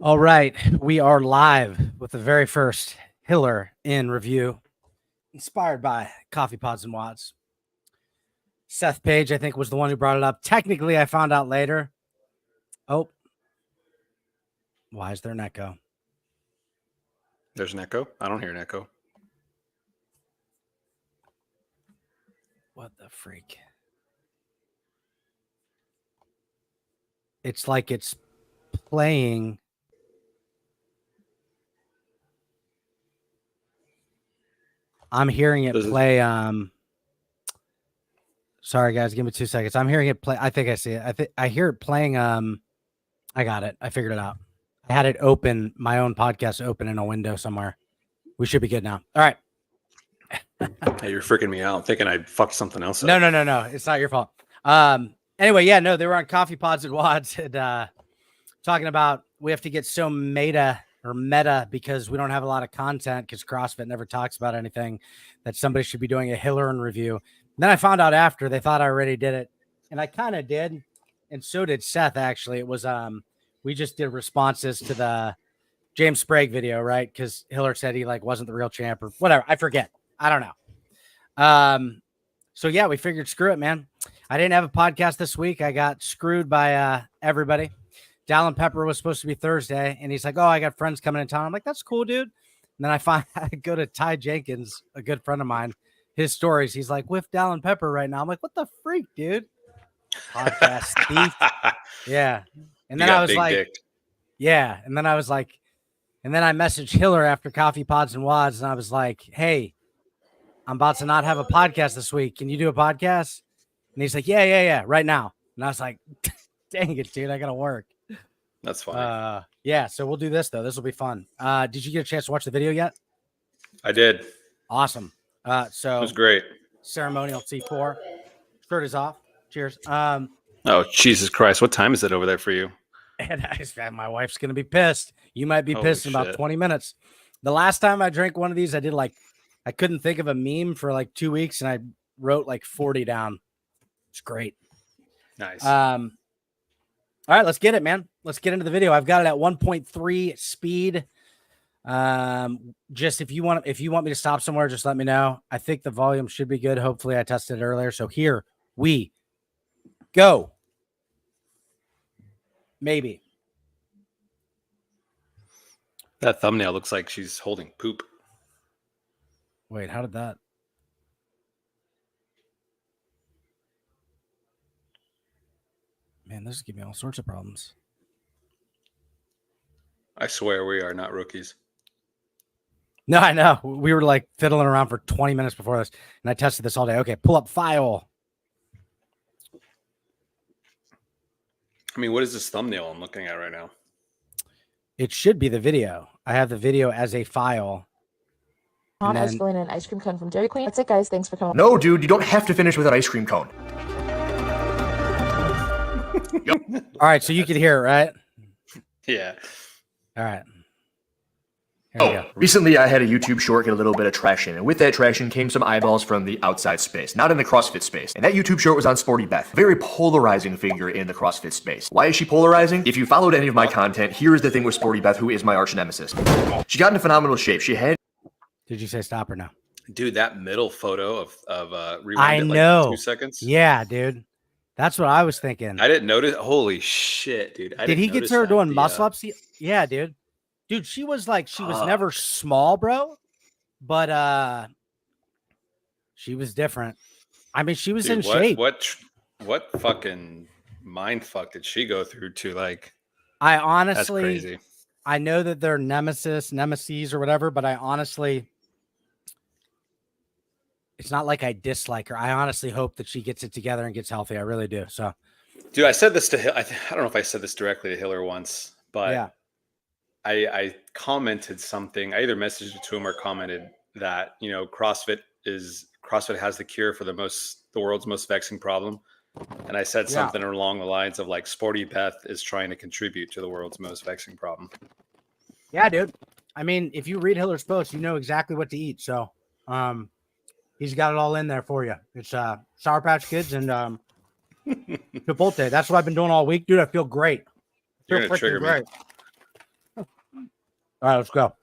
All right, we are live with the very first Hiller in review, inspired by Coffee Pods and Wads. Seth Page, I think, was the one who brought it up. Technically, I found out later. Oh, why is there an echo? There's an echo? I don't hear an echo. What the freak? It's like it's playing. I'm hearing it play. Sorry guys, give me 2 seconds. I'm hearing it play. I think I see it. I hear it playing. I got it. I figured it out. I had it open, my own podcast open in a window somewhere. We should be good now. All right. Hey, you're freaking me out. I'm thinking I fucked something else up. No. It's not your fault. Anyway, yeah, no, they were on Coffee Pods and Wads and talking about we have to get so meta because we don't have a lot of content because CrossFit never talks about anything that somebody should be doing a Hiller in review. And then I found out after they thought I already did it, and I kind of did, and so did Seth. Actually, it was we just did responses to the James Sprague video, right? Because Hiller said he wasn't the real champ or whatever. I forget. I don't know. So yeah, we figured screw it, man. I didn't have a podcast this week. I got screwed by everybody. Dallin Pepper was supposed to be Thursday, and he's like, "Oh, I got friends coming in town." I'm like, "That's cool, dude." And then I go to Ty Jenkins, a good friend of mine, his stories. He's like, "With Dallin Pepper right now." I'm like, "What the freak, dude?" Podcast thief. Yeah. And then I was like, dick. Yeah. And then I was like, and then I messaged Hiller after Coffee Pods and Wads, and I was like, "Hey, I'm about to not have a podcast this week. Can you do a podcast?" And he's like, yeah, right now. And I was like, dang it, dude, I got to work. That's fine. Yeah, so we'll do this, though. This will be fun. Did you get a chance to watch the video yet? I did. Awesome. So it was great. Ceremonial C4. Shirt is off. Cheers. Oh, Jesus Christ. What time is it over there for you? And my wife's going to be pissed. You might be pissed in about 20 minutes. The last time I drank one of these, I did I couldn't think of a meme for 2 weeks, and I wrote 40 down. It's great. Nice. All right, let's get it, man. Let's get into the video. I've got it at 1.3 speed. Just if you want me to stop somewhere, just let me know. I think the volume should be good. Hopefully I tested it earlier. So here we go. Maybe. That thumbnail looks like she's holding poop. Wait, how did that? Man, this is giving me all sorts of problems. I swear we are not rookies. No, I know. We were fiddling around for 20 minutes before this, and I tested this all day. Okay, pull up file. I mean, what is this thumbnail I'm looking at right now? It should be the video. I have the video as a file. I was filling an ice cream cone from Dairy Queen. That's it, guys. Thanks for coming. No, dude, you don't have to finish with an ice cream cone. All right, so you can hear it, right? Yeah. All right. Recently I had a YouTube short get a little bit of traction, and with that traction came some eyeballs from the outside space, not in the CrossFit space. And that YouTube short was on Sporty Beth, very polarizing figure in the CrossFit space. Why is she polarizing? If you followed any of my content, here is the thing with Sporty Beth, who is my arch nemesis. She got into phenomenal shape. She had... Did you say stop or no? Dude, that middle photo of rewind I know. 2 seconds. Yeah, dude. That's what I was thinking. I didn't notice. Holy shit, dude. Did he get to her doing muscle ups? Yeah, dude. Dude, she was never small, bro. But she was different. I mean, she was in shape. What fucking mind fuck did she go through to I honestly, that's crazy. I know that they're nemesis or whatever, but I honestly, it's not like I dislike her. I honestly hope that she gets it together and gets healthy. I really do. So, dude, I said this to I don't know if I said this directly to Hiller once, but yeah. I commented something. I either messaged it to him or commented that, CrossFit has the cure for the world's most vexing problem. And I said something along the lines of Sporty Beth is trying to contribute to the world's most vexing problem. Yeah, dude. I mean, if you read Hiller's post, you know exactly what to eat. So, he's got it all in there for you. It's Sour Patch Kids and Chipotle. That's what I've been doing all week, dude. I feel great. You're gonna trigger me. All right, let's go.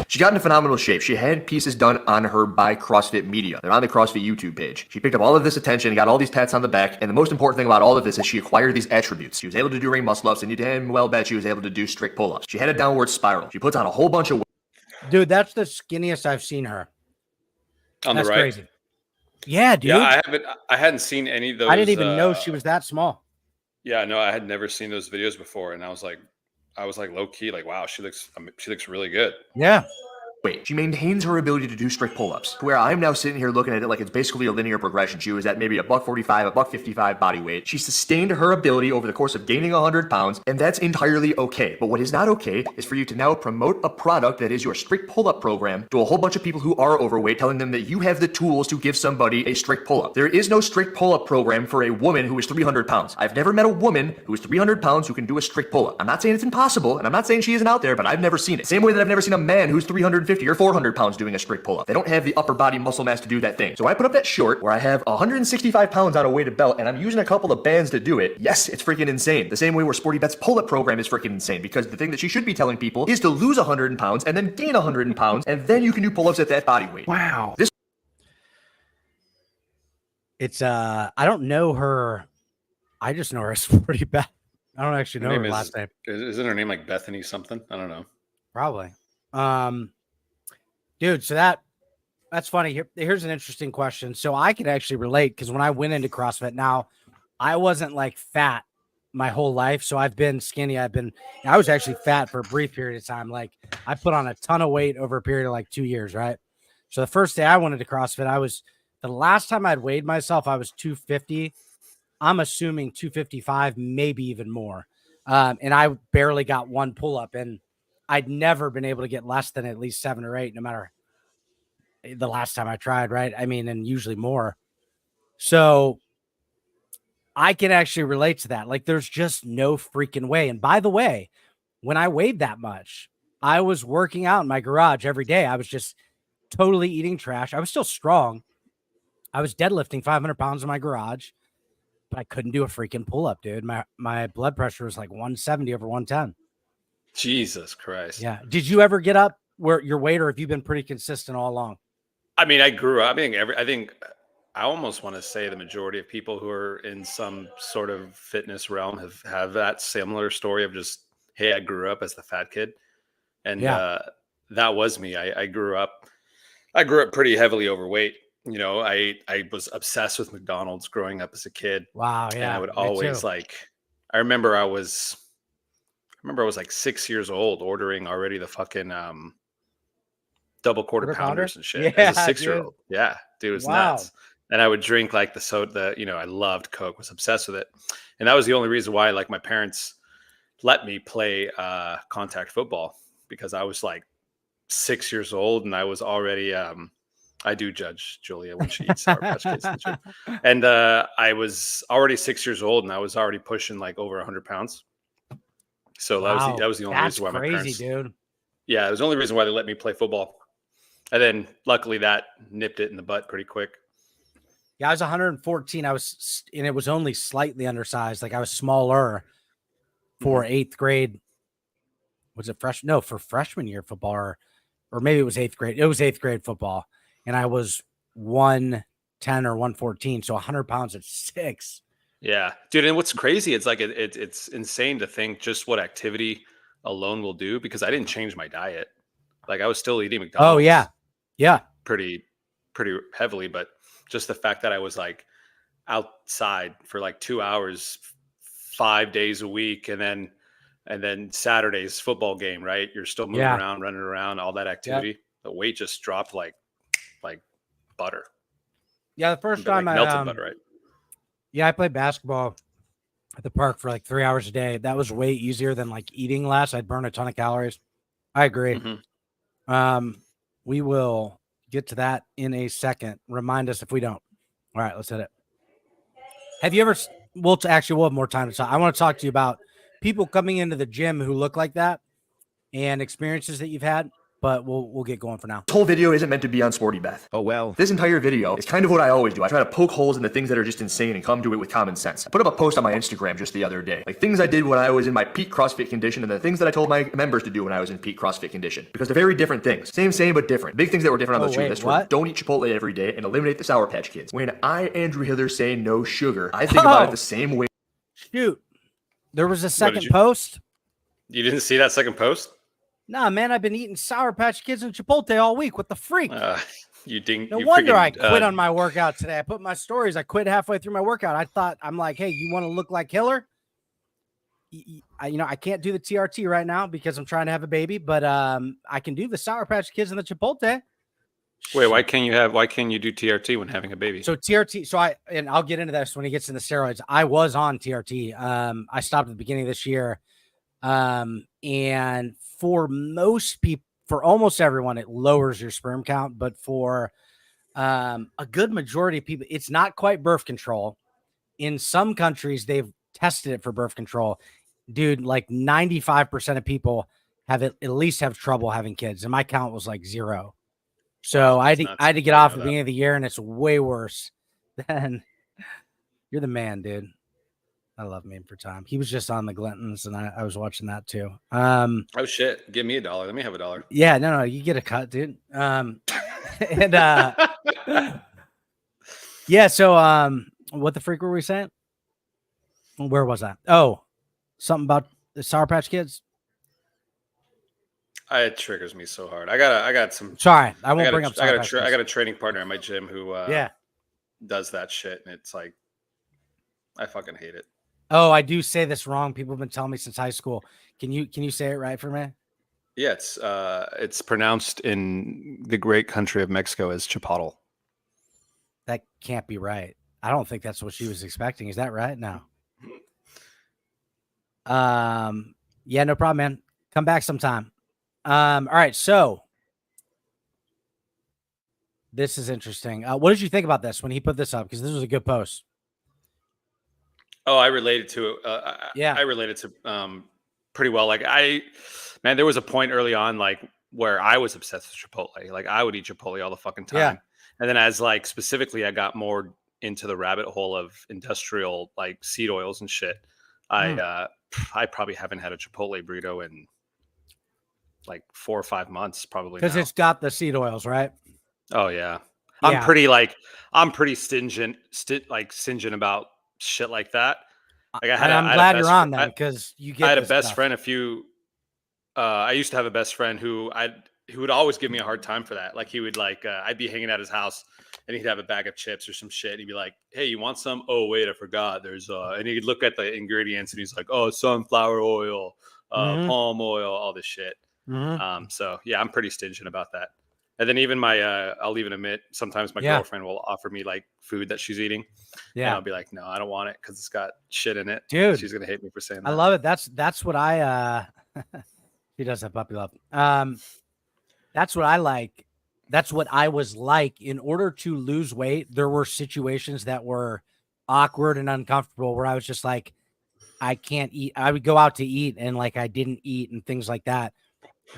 She got into phenomenal shape. She had pieces done on her by CrossFit Media. They're on the CrossFit YouTube page. She picked up all of this attention, got all these pats on the back, and the most important thing about all of this is she acquired these attributes. She was able to do ring muscle ups, and you damn well bet she was able to do strict pull-ups. She had a downward spiral. She puts on a whole bunch of... Dude, that's the skinniest I've seen her. On That's the right. crazy. Yeah, dude. Yeah, I hadn't seen any of those. I didn't even know she was that small. Yeah, no, I had never seen those videos before, and I was like low key, like, wow, she looks really good. Yeah. Wait, she maintains her ability to do strict pull-ups, to where I'm now sitting here looking at it like it's basically a linear progression. She was at maybe a $145, a $155 body weight. She sustained her ability over the course of gaining 100 pounds, and that's entirely okay. But what is not okay is for you to now promote a product that is your strict pull-up program to a whole bunch of people who are overweight, telling them that you have the tools to give somebody a strict pull-up. There is no strict pull-up program for a woman who is 300 pounds. I've never met a woman who is 300 pounds who can do a strict pull-up. I'm not saying it's impossible, and I'm not saying she isn't out there, but I've never seen it. Same way that I've never seen a man who's 350 or 400 pounds doing a strict pull-up. They don't have the upper body muscle mass to do that thing. So I put up that short where I have 165 pounds on a weighted belt, and I'm using a couple of bands to do it. Yes, it's freaking insane. The same way where Sporty Bet's pull-up program is freaking insane, because the thing that she should be telling people is to lose 100 pounds and then gain 100 pounds, and then you can do pull-ups at that body weight. Wow. It's I don't know her. I just know her as Sporty Beth. I don't actually know her last name. Isn't her name like Bethany something? I don't know. Probably. Dude, so that's funny. Here's an interesting question. So I can actually relate, because when I went into CrossFit, now I wasn't like fat my whole life. So I've been skinny. I was actually fat for a brief period of time. Like I put on a ton of weight over a period of like 2 years, right? So the first day I went into CrossFit, the last time I'd weighed myself, I was 250. I'm assuming 255, maybe even more. And I barely got one pull-up, and I'd never been able to get less than at least 7 or 8, no matter the last time I tried, right? I mean, and usually more. So I can actually relate to that. Like, there's just no freaking way. And by the way, when I weighed that much, I was working out in my garage every day. I was just totally eating trash. I was still strong. I was deadlifting 500 pounds in my garage, but I couldn't do a freaking pull-up, dude. My blood pressure was like 170 over 110. Jesus Christ. Yeah. Did you ever get up where your weight, or have you been pretty consistent all along? I mean, I grew up. I think I almost want to say the majority of people who are in some sort of fitness realm have that similar story of just, hey, I grew up as the fat kid, and that was me. I grew up pretty heavily overweight. You know, I was obsessed with McDonald's growing up as a kid. Wow. Yeah. And I would always I remember I was like 6 years old ordering already the fucking double quarter pounders and shit as a 6-year-old. Yeah, dude, it was nuts. And I would drink like the soda, I loved Coke, was obsessed with it. And that was the only reason why like my parents let me play contact football, because I was like 6 years old and I was already I do judge Julia when she eats Sour Patch Kids. And I was already 6 years old and I was already pushing like over 100 pounds. So that was the only reason why my parents. Dude. Yeah, it was the only reason why they let me play football. And then luckily that nipped it in the butt pretty quick. Yeah, I was 114. And it was only slightly undersized. Like I was smaller for eighth grade. Was it freshman? No, for freshman year football, or maybe it was eighth grade. It was eighth grade football. And I was 110 or 114. So 100 pounds at 6. Yeah, dude. And what's crazy, it's like it's insane to think just what activity alone will do, because I didn't change my diet. Like I was still eating McDonald's. Oh yeah, pretty heavily, but just the fact that I was like outside for like 2 hours, 5 days a week, and then Saturday's football game, right? You're still moving around, running around, all that activity. Yep. The weight just dropped like butter. Yeah, the first time like melted butter, right? Yeah, I played basketball at the park for like 3 hours a day. That was way easier than like eating less. I'd burn a ton of calories. I agree. Mm-hmm. We will get to that in a second. Remind us if we don't. All right, let's hit it. Have you ever? We'll have more time to talk. I want to talk to you about people coming into the gym who look like that and experiences that you've had. but we'll get going for now. This whole video isn't meant to be on Sporty Beth. Oh, well. This entire video is kind of what I always do. I try to poke holes in the things that are just insane and come to it with common sense. I put up a post on my Instagram just the other day, like things I did when I was in my peak CrossFit condition and the things that I told my members to do when I was in peak CrossFit condition. Because they're very different things. Same, but different. Big things that were different on those two lists were don't eat Chipotle every day and eliminate the Sour Patch Kids. When I, Andrew Hither, say no sugar, I think about it the same way. Shoot. There was a second post. You didn't see that second post? Nah, man, I've been eating Sour Patch Kids and Chipotle all week. What the freak? You didn't. No wonder I quit on my workout today. I put my stories. I quit halfway through my workout. I'm like, hey, you want to look like Hiller? I can't do the TRT right now because I'm trying to have a baby, but I can do the Sour Patch Kids and the Chipotle. Wait, why can't you do TRT when having a baby? So TRT, and I'll get into this when he gets into steroids. I was on TRT. I stopped at the beginning of this year. And for most people, for almost everyone, it lowers your sperm count, but for a good majority of people, it's not quite birth control. In some countries, they've tested it for birth control. Dude, like 95% of people at least have trouble having kids, and my count was like 0. So I had to get off at the beginning of the year, and it's way worse than you're the man, dude. I love Meme for Time. He was just on the Glintons, and I was watching that too. Oh shit! Give me $1. Let me have $1. Yeah, no, you get a cut, dude. Yeah. So, what the freak were we saying? Where was that? Oh, something about the Sour Patch Kids. It triggers me so hard. I got some. Sorry, I won't bring up. I got a training partner at my gym who does that shit, and it's like I fucking hate it. Oh, I do say this wrong. People have been telling me since high school. Can you say it right for me? Yeah, it's pronounced in the great country of Mexico as Chipotle. That can't be right. I don't think that's what she was expecting. Is that right? No. Yeah, no problem, man. Come back sometime. All right, so this is interesting. What did you think about this when he put this up? Because this was a good post. Oh, I related to it. I related to pretty well. Like there was a point early on, like where I was obsessed with Chipotle. Like I would eat Chipotle all the fucking time. Yeah. And then as like specifically, I got more into the rabbit hole of industrial like seed oils and shit. I probably haven't had a Chipotle burrito in like 4 or 5 months, probably. Because it's got the seed oils, right? Oh yeah. I'm pretty stingent about shit like that. Like I'm glad you're on that because you get. I had a best friend. I used to have a best friend who would always give me a hard time for that. Like he would I'd be hanging at his house and he'd have a bag of chips or some shit. And he'd be like, "Hey, you want some? Oh wait, I forgot. There's and he'd look at the ingredients and he's like, "Oh, sunflower oil, palm oil, all this shit." Mm-hmm. So yeah, I'm pretty stingent about that. And then even I'll even admit, sometimes my girlfriend will offer me like food that she's eating. Yeah. And I'll be like, no, I don't want it because it's got shit in it. Dude. She's going to hate me for saying that. I love it. That's what I, he does have puppy love. That's what I like. That's what I was like. In order to lose weight, there were situations that were awkward and uncomfortable where I was just like, I can't eat. I would go out to eat and like I didn't eat and things like that.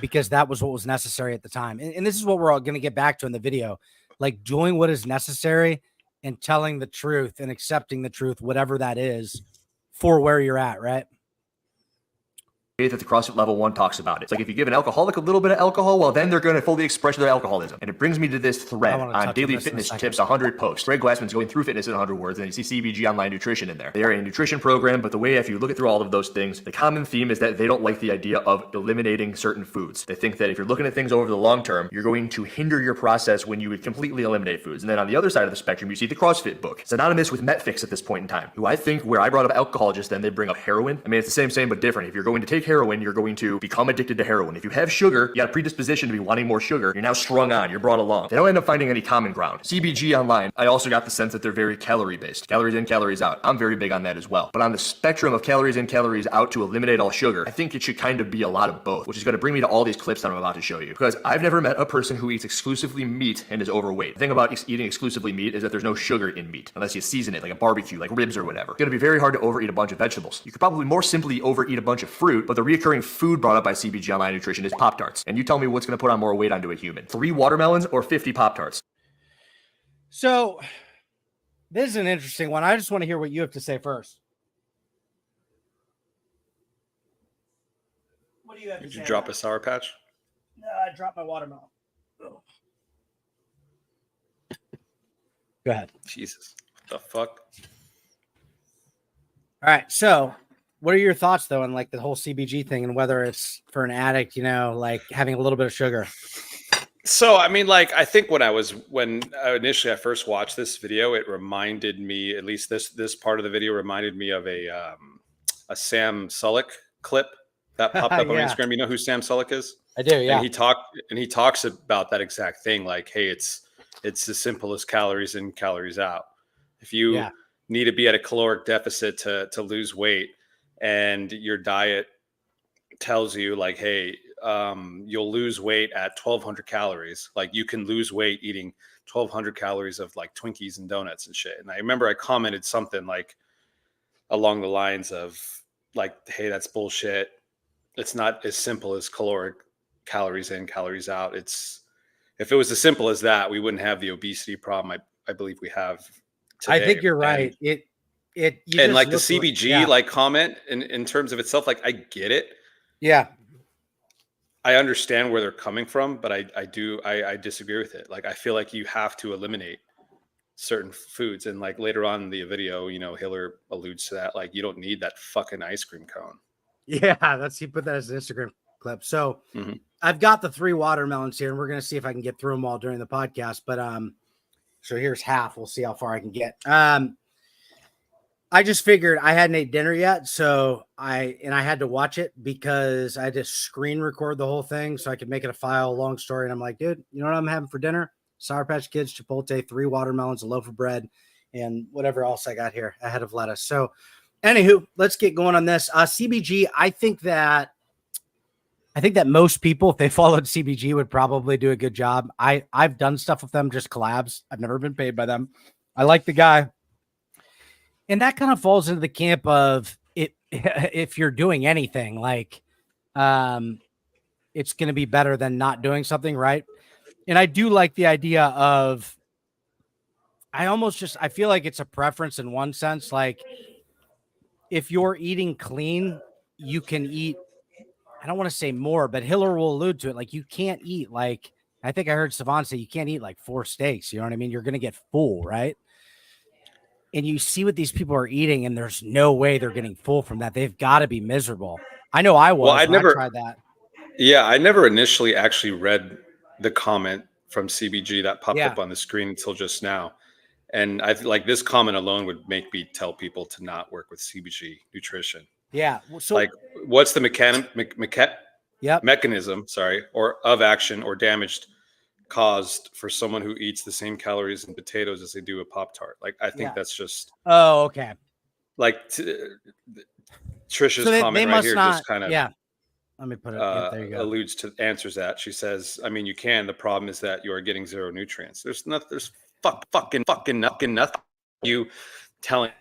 Because that was what was necessary at the time. And this is what we're all going to get back to in the video, like doing what is necessary and telling the truth and accepting the truth, whatever that is for where you're at. Right. That the CrossFit Level 1 talks about it. It's like if you give an alcoholic a little bit of alcohol, well, then they're going to fully express their alcoholism. And it brings me to this thread on Daily Fitness Tips 100 posts. Greg Glassman's going through fitness in 100 words, and you see CBG Online Nutrition in there. They are a nutrition program, but the way, if you look at through all of those things, the common theme is that they don't like the idea of eliminating certain foods. They think that if you're looking at things over the long term, you're going to hinder your process when you would completely eliminate foods. And then on the other side of the spectrum, you see the CrossFit book. It's synonymous with MetFix at this point in time, who I think where I brought up alcohol just then, they bring up heroin. I mean, it's the same, but different. If you're going to take heroin, you're going to become addicted to heroin. If you have sugar, you got a predisposition to be wanting more sugar. You're now strung on. You're brought along. They don't end up finding any common ground. CBG Online, I also got the sense that they're very calorie based. Calories in, calories out. I'm very big on that as well. But on the spectrum of calories in, calories out to eliminate all sugar, I think it should kind of be a lot of both, which is going to bring me to all these clips that I'm about to show you. Because I've never met a person who eats exclusively meat and is overweight. The thing about eating exclusively meat is that there's no sugar in meat, unless you season it like a barbecue, like ribs or whatever. It's going to be very hard to overeat a bunch of vegetables. You could probably more simply overeat a bunch of fruit, but But the reoccurring food brought up by CBG Online Nutrition is Pop-Tarts. And you tell me what's going to put on more weight onto a human. 3 watermelons or 50 Pop-Tarts? So this is an interesting one. I just want to hear what you have to say first. What do you have to say? Did you drop a Sour Patch? No, I dropped my watermelon. Go ahead. Jesus. What the fuck? All right. So what are your thoughts though on like the whole CBG thing and whether it's for an addict, you know, like having a little bit of sugar? So, I mean, like, I think when initially I first watched this video, it reminded me, at least this part of the video reminded me of a Sam Sulek clip that popped up on Instagram. You know who Sam Sulek is? I do. Yeah. And he talks about that exact thing. Like, hey, it's as simple as calories in, calories out. If you need to be at a caloric deficit to lose weight and your diet tells you like, hey, you'll lose weight at 1,200 calories. Like you can lose weight eating 1,200 calories of like Twinkies and donuts and shit. And I remember I commented something like along the lines of like, hey, that's bullshit. It's not as simple as calories in, calories out. If it was as simple as that, we wouldn't have the obesity problem I believe we have today. I think you're right. And like the CBG like comment in terms of itself, like I get it. Yeah. I understand where they're coming from, but I disagree with it. Like, I feel like you have to eliminate certain foods. And like later on in the video, you know, Hiller alludes to that. Like, you don't need that fucking ice cream cone. Yeah. He put that as an Instagram clip. So I've got the 3 watermelons here and we're going to see if I can get through them all during the podcast. But, so here's half. We'll see how far I can get. I just figured I hadn't ate dinner yet, so I had to watch it because I had to screen record the whole thing so I could make it a file, long story. And I'm like, dude, you know what I'm having for dinner? Sour Patch Kids, Chipotle, 3 watermelons, a loaf of bread, and whatever else I got here, a head of lettuce. So anywho, let's get going on this. CBG, I think that most people, if they followed CBG, would probably do a good job. I've done stuff with them, just collabs. I've never been paid by them. I like the guy. And that kind of falls into the camp of it. If you're doing anything, like, it's going to be better than not doing something, right? And I do like the idea of, I feel like it's a preference in one sense. Like, if you're eating clean, you can eat, I don't want to say more, but Hiller will allude to it. Like, you can't eat, like, I think I heard Savant say you can't eat like 4 steaks. You know what I mean? You're going to get full, right? And you see what these people are eating, and there's no way they're getting full from that. They've got to be miserable. I know I was. I tried that. Yeah, I never initially actually read the comment from CBG that popped up on the screen until just now. And I like this comment alone would make me tell people to not work with CBG nutrition. Yeah. So, like, what's the mechanism, or of action or damaged caused for someone who eats the same calories in potatoes as they do a Pop-Tart? Like, I think that's just. Oh, okay. Like Trisha's comment right here just kind of. Yeah. Let me put it. There you go. Answers that. She says, I mean, you can. The problem is that you are getting 0 nutrients. There's fucking nothing. You telling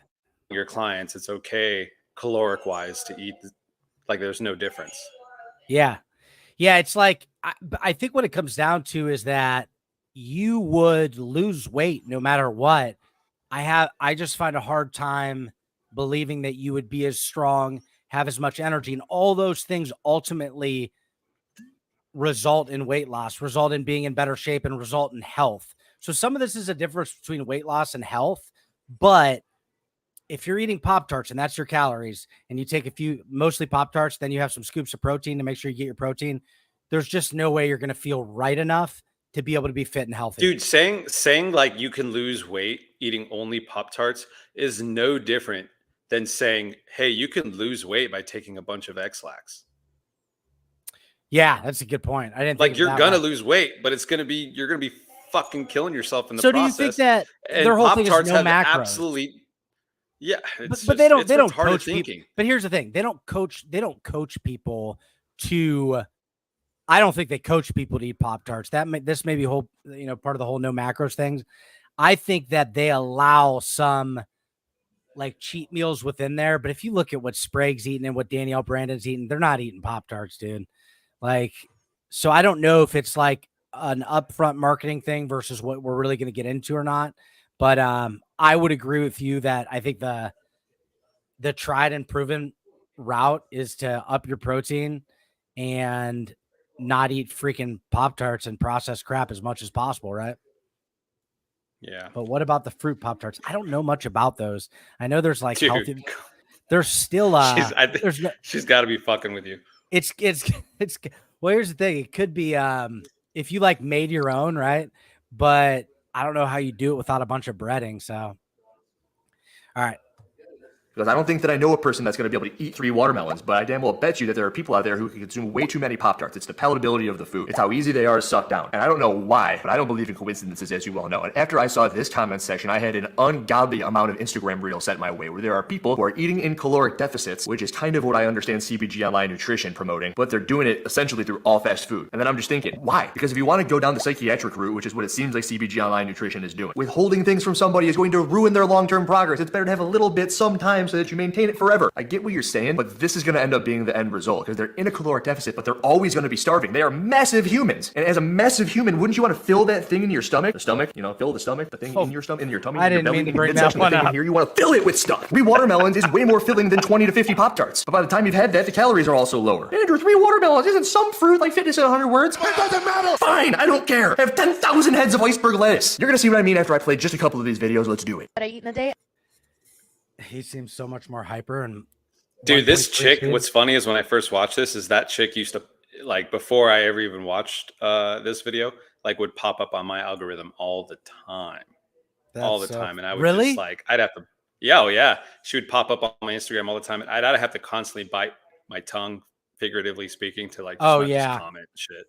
your clients it's okay caloric wise to eat, like, there's no difference. Yeah. It's like, I think what it comes down to is that you would lose weight no matter what. I just find a hard time believing that you would be as strong, have as much energy, and all those things ultimately result in weight loss, result in being in better shape, and result in health. So some of this is a difference between weight loss and health. But if you're eating Pop-Tarts and that's your calories, and you take mostly Pop-Tarts, then you have some scoops of protein to make sure you get your protein, there's just no way you're going to feel right enough to be able to be fit and healthy. Dude, saying like you can lose weight eating only Pop-Tarts is no different than saying, hey, you can lose weight by taking a bunch of X-Lax. Yeah, that's a good point. I didn't like you're gonna lose weight, but you're gonna be fucking killing yourself in the process. So do you think that their whole thing is no macros? Absolutely. Yeah, but they don't coach people. But here's the thing: they don't coach people to. I don't think they coach people to eat Pop-Tarts. This may be part of the whole no macros things. I think that they allow some like cheat meals within there, but if you look at what Sprague's eating and what Danielle Brandon's eating, they're not eating Pop-Tarts, dude. Like, so I don't know if it's like an upfront marketing thing versus what we're really going to get into or not. But I would agree with you that I think the tried and proven route is to up your protein and not eat freaking Pop-Tarts and processed crap as much as possible, right? Yeah. But what about the fruit Pop-Tarts? I don't know much about those. I know there's like healthy. There's still she's got to be fucking with you. It's well, here's the thing. It could be if you like made your own, right? But I don't know how you do it without a bunch of breading. So, all right. Because I don't think that I know a person that's going to be able to eat 3 watermelons, but I damn well bet you that there are people out there who can consume way too many Pop-Tarts. It's the palatability of the food. It's how easy they are to suck down. And I don't know why, but I don't believe in coincidences, as you well know. And after I saw this comment section, I had an ungodly amount of Instagram reels sent my way where there are people who are eating in caloric deficits, which is kind of what I understand CBG Online Nutrition promoting, but they're doing it essentially through all fast food. And then I'm just thinking, why? Because if you want to go down the psychiatric route, which is what it seems like CBG Online Nutrition is doing, withholding things from somebody is going to ruin their long-term progress. It's better to have a little bit sometime so that you maintain it forever. I get what you're saying, but this is going to end up being the end result because they're in a caloric deficit, but they're always going to be starving. They are massive humans. And as a massive human, wouldn't you want to fill that thing in your stomach? The stomach, fill the stomach, the thing in your stomach, in your tummy, I in your didn't belly, mean to in your bring that midsection, one the thing up. in here, you want to fill it with stuff. 3 watermelons is way more filling than 20 to 50 Pop-Tarts. But by the time you've had that, the calories are also lower. Andrew, 3 watermelons isn't some fruit like fitness in 100 words. It doesn't matter. Fine, I don't care. I have 10,000 heads of iceberg lettuce. You're going to see what I mean after I play just a couple of these videos. Let's do it. That I eat in a day. He seems so much more hyper and. Dude, this chick, what's funny is when I first watched this, is that chick used to, like, before I ever even watched this video, like, would pop up on my algorithm all the time. All the time. And I would just, like, I'd have to, yeah. She would pop up on my Instagram all the time. And I'd have to constantly bite my tongue, figuratively speaking, to, like, just comment shit.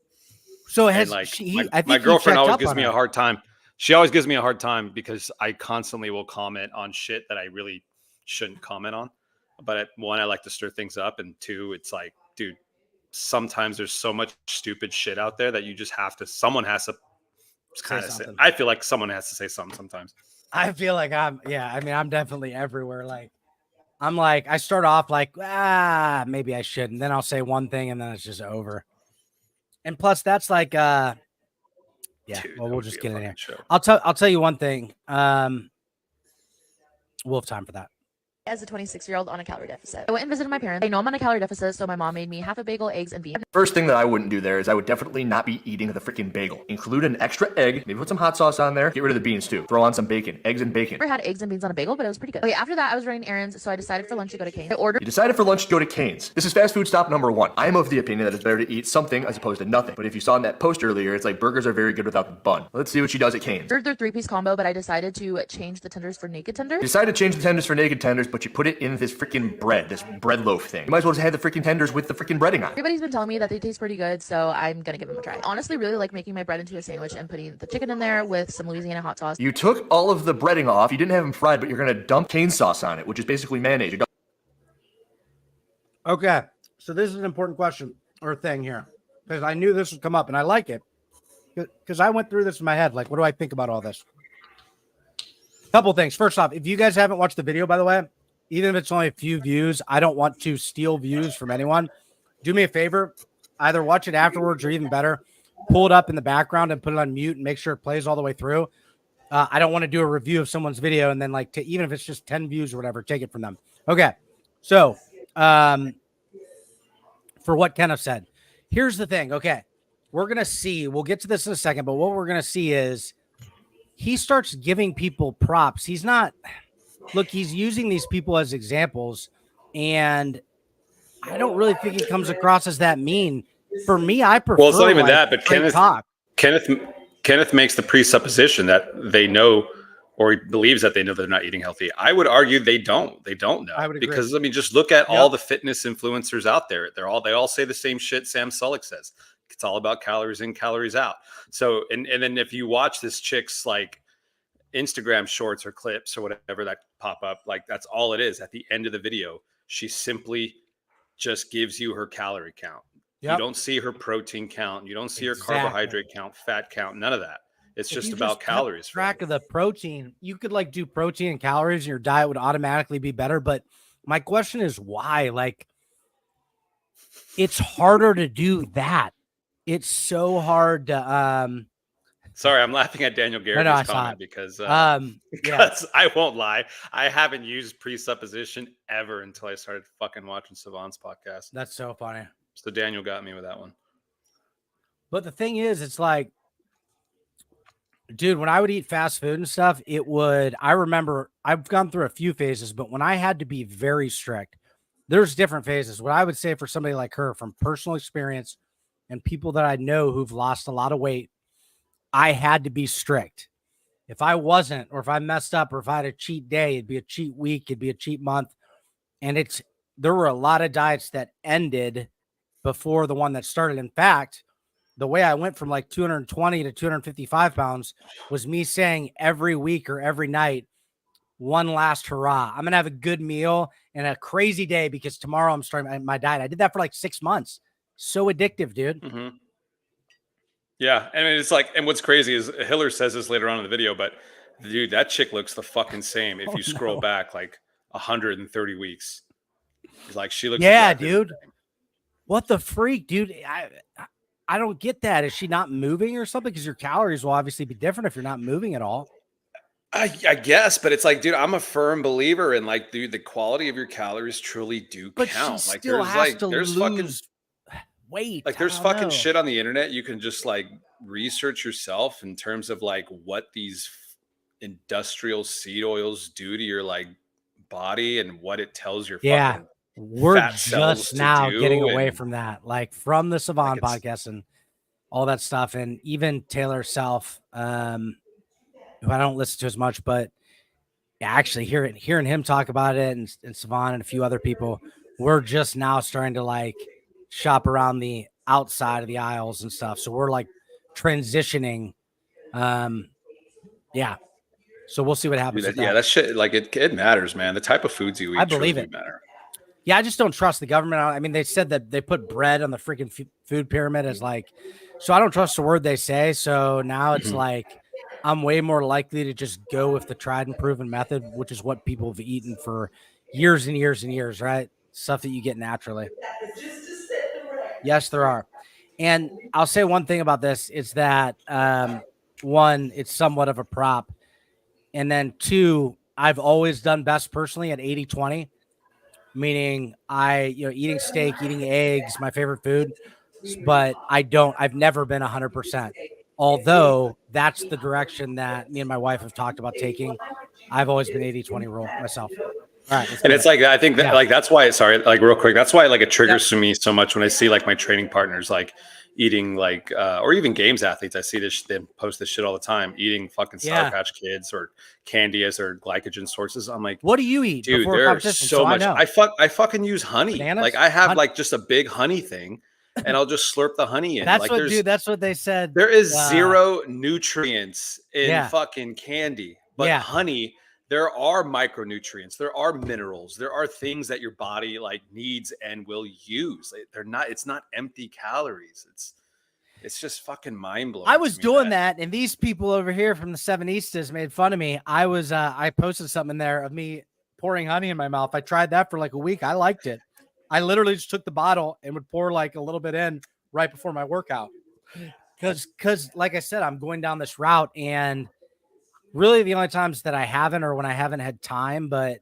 So it has, like, I think my girlfriend always gives me a hard time. She always gives me a hard time because I constantly will comment on shit that I really shouldn't comment on. But 1, I like to stir things up, and 2, it's like, dude, sometimes there's so much stupid shit out there that you just have to. Someone has to kind of say. I feel like someone has to say something sometimes. I feel like I'm definitely everywhere. Like, I start off like, maybe I shouldn't. Then I'll say one thing, and then it's just over. And plus, that's like, dude, well, we'll just get in here. Show. I'll tell you one thing. We'll have time for that. As a 26-year-old on a calorie deficit. I went and visited my parents. I know I'm on a calorie deficit, so my mom made me half a bagel, eggs, and beans. First thing that I wouldn't do there is I would definitely not be eating the freaking bagel. Include an extra egg, maybe put some hot sauce on there, get rid of the beans too. Throw on some bacon, eggs and bacon. I never had eggs and beans on a bagel, but it was pretty good. Okay, after that, I was running errands, so I decided for lunch to go to Cane's. You decided for lunch to go to Cane's. This is fast food stop number 1. I am of the opinion that it's better to eat something as opposed to nothing. But if you saw in that post earlier, it's like burgers are very good without the bun. Let's see what she does at Cane's. Their 3-piece combo, but I decided to change the tenders for naked tenders. You decided to change the tenders for naked tenders, but you put it in this freaking bread, this bread loaf thing. You might as well just have the freaking tenders with the freaking breading on. Everybody's been telling me that they taste pretty good, so I'm gonna give them a try. I honestly really like making my bread into a sandwich and putting the chicken in there with some Louisiana hot sauce. You took all of the breading off. You didn't have them fried, but you're gonna dump cane sauce on it, which is basically mayonnaise. Okay, so this is an important question or thing here because I knew this would come up, and I like it because I went through this in my head. Like, what do I think about all this? Couple things. First off, if you guys haven't watched the video, by the way, even if it's only a few views, I don't want to steal views from anyone. Do me a favor, either watch it afterwards or even better, pull it up in the background and put it on mute and make sure it plays all the way through. I don't want to do a review of someone's video and then even if it's just 10 views or whatever, take it from them. Okay. So for what Kenneth said, here's the thing. Okay. We're going to see, we'll get to this in a second, but what we're going to see is he starts giving people props. He's using these people as examples, and I don't really think he comes across as that mean. For me, I prefer. Well, it's not even that, but Kenneth makes the presupposition that they know, or he believes that they know they're not eating healthy. I would argue they don't. They don't know. I would agree. Because just look at all the fitness influencers out there. They all say the same shit Sam Sulek says. It's all about calories in, calories out. So, and then if you watch this chick's like Instagram shorts or clips or whatever that pop up, like that's all it is. At the end of the video, she simply just gives you her calorie count. Yep. You don't see her protein count. You don't see her carbohydrate count, fat count, none of that. It's if just you about kept calories. track of the protein, you could like do protein and calories, and your diet would automatically be better. But my question is why? Like, it's harder to do that. It's so hard to Sorry, I'm laughing at Daniel I Garrity's saw comment it. because Yeah, because I won't lie, I haven't used presupposition ever until I started fucking watching Savant's podcast. that's so funny. So Daniel got me with that one. But the thing is, it's like, dude, when I would eat fast food and stuff, I remember I've gone through a few phases, but when I had to be very strict, there's different phases. What I would say for somebody like her, from personal experience and people that I know who've lost a lot of weight, I had to be strict. If I wasn't, or if I messed up, or if I had a cheat day, it'd be a cheat week, it'd be a cheat month. And there were a lot of diets that ended before the one that started. In fact, the way I went from like 220 to 255 pounds was me saying every week or every night, one last hurrah. I'm going to have a good meal and a crazy day because tomorrow I'm starting my diet. I did that for like 6 months. So addictive, dude. Mm-hmm. Yeah. I mean, it's like, and what's crazy is Hiller says this later on in the video, but dude, that chick looks the fucking same if you scroll back like 130 weeks. It's like she looks. Yeah, exactly dude. What the freak, dude? I don't get that. Is she not moving or something? Because your calories will obviously be different if you're not moving at all. I guess, but it's like, dude, I'm a firm believer in like, dude, the quality of your calories truly do But count. she Like, still there's has like, to there's lose fucking weight. like, there's fucking shit on the internet. You can just like research yourself in terms of like what these industrial seed oils do to your like body and what it tells your fucking we're fat cells just to now do, getting away and from that, like from the Savant like podcast and all that stuff, and even Taylor Self, who I don't listen to as much, but actually hearing him talk about it, and Savant and a few other people, we're just now starting to like shop around the outside of the aisles and stuff. So we're like transitioning. Yeah. So we'll see what happens. dude, that shit, like it matters, man. The type of foods you eat, I believe truly it. matter. Yeah, I just don't trust the government. I mean, they said that they put bread on the freaking food pyramid as like, so I don't trust the word they say. So now it's like, I'm way more likely to just go with the tried and proven method, which is what people have eaten for years and years and years, right? Stuff that you get naturally. Yes, there are. And I'll say one thing about this is that, one, it's somewhat of a prop. And then two, I've always done best personally at 80-20. Meaning eating steak, eating eggs, my favorite food, but I've never been 100%. Although that's the direction that me and my wife have talked about taking. I've always been 80-20 rule myself. All right. And it's like, I think that like, that's why, sorry, like real quick, that's why like it triggers for me so much when I see like my training partners, like eating like, or even games athletes, I see this, they post this shit all the time, eating fucking Sour Patch Kids or candy as their glycogen sources. I'm like, what do you eat? Dude, there's so much. I fucking use honey. Bananas? Like I have like just a big honey thing and I'll just slurp the honey in. That's like, what, dude, that's what they said. There is zero nutrients in fucking candy, but honey, there are micronutrients, there are minerals, there are things that your body like needs and will use. It's not empty calories. It's just fucking mind blowing. I was doing that, and these people over here from the Seven Eastas made fun of me. I posted something in there of me pouring honey in my mouth. I tried that for like a week. I liked it. I literally just took the bottle and would pour like a little bit in right before my workout. Because like I said, I'm going down this route, and really the only times that I haven't, or when I haven't had time, but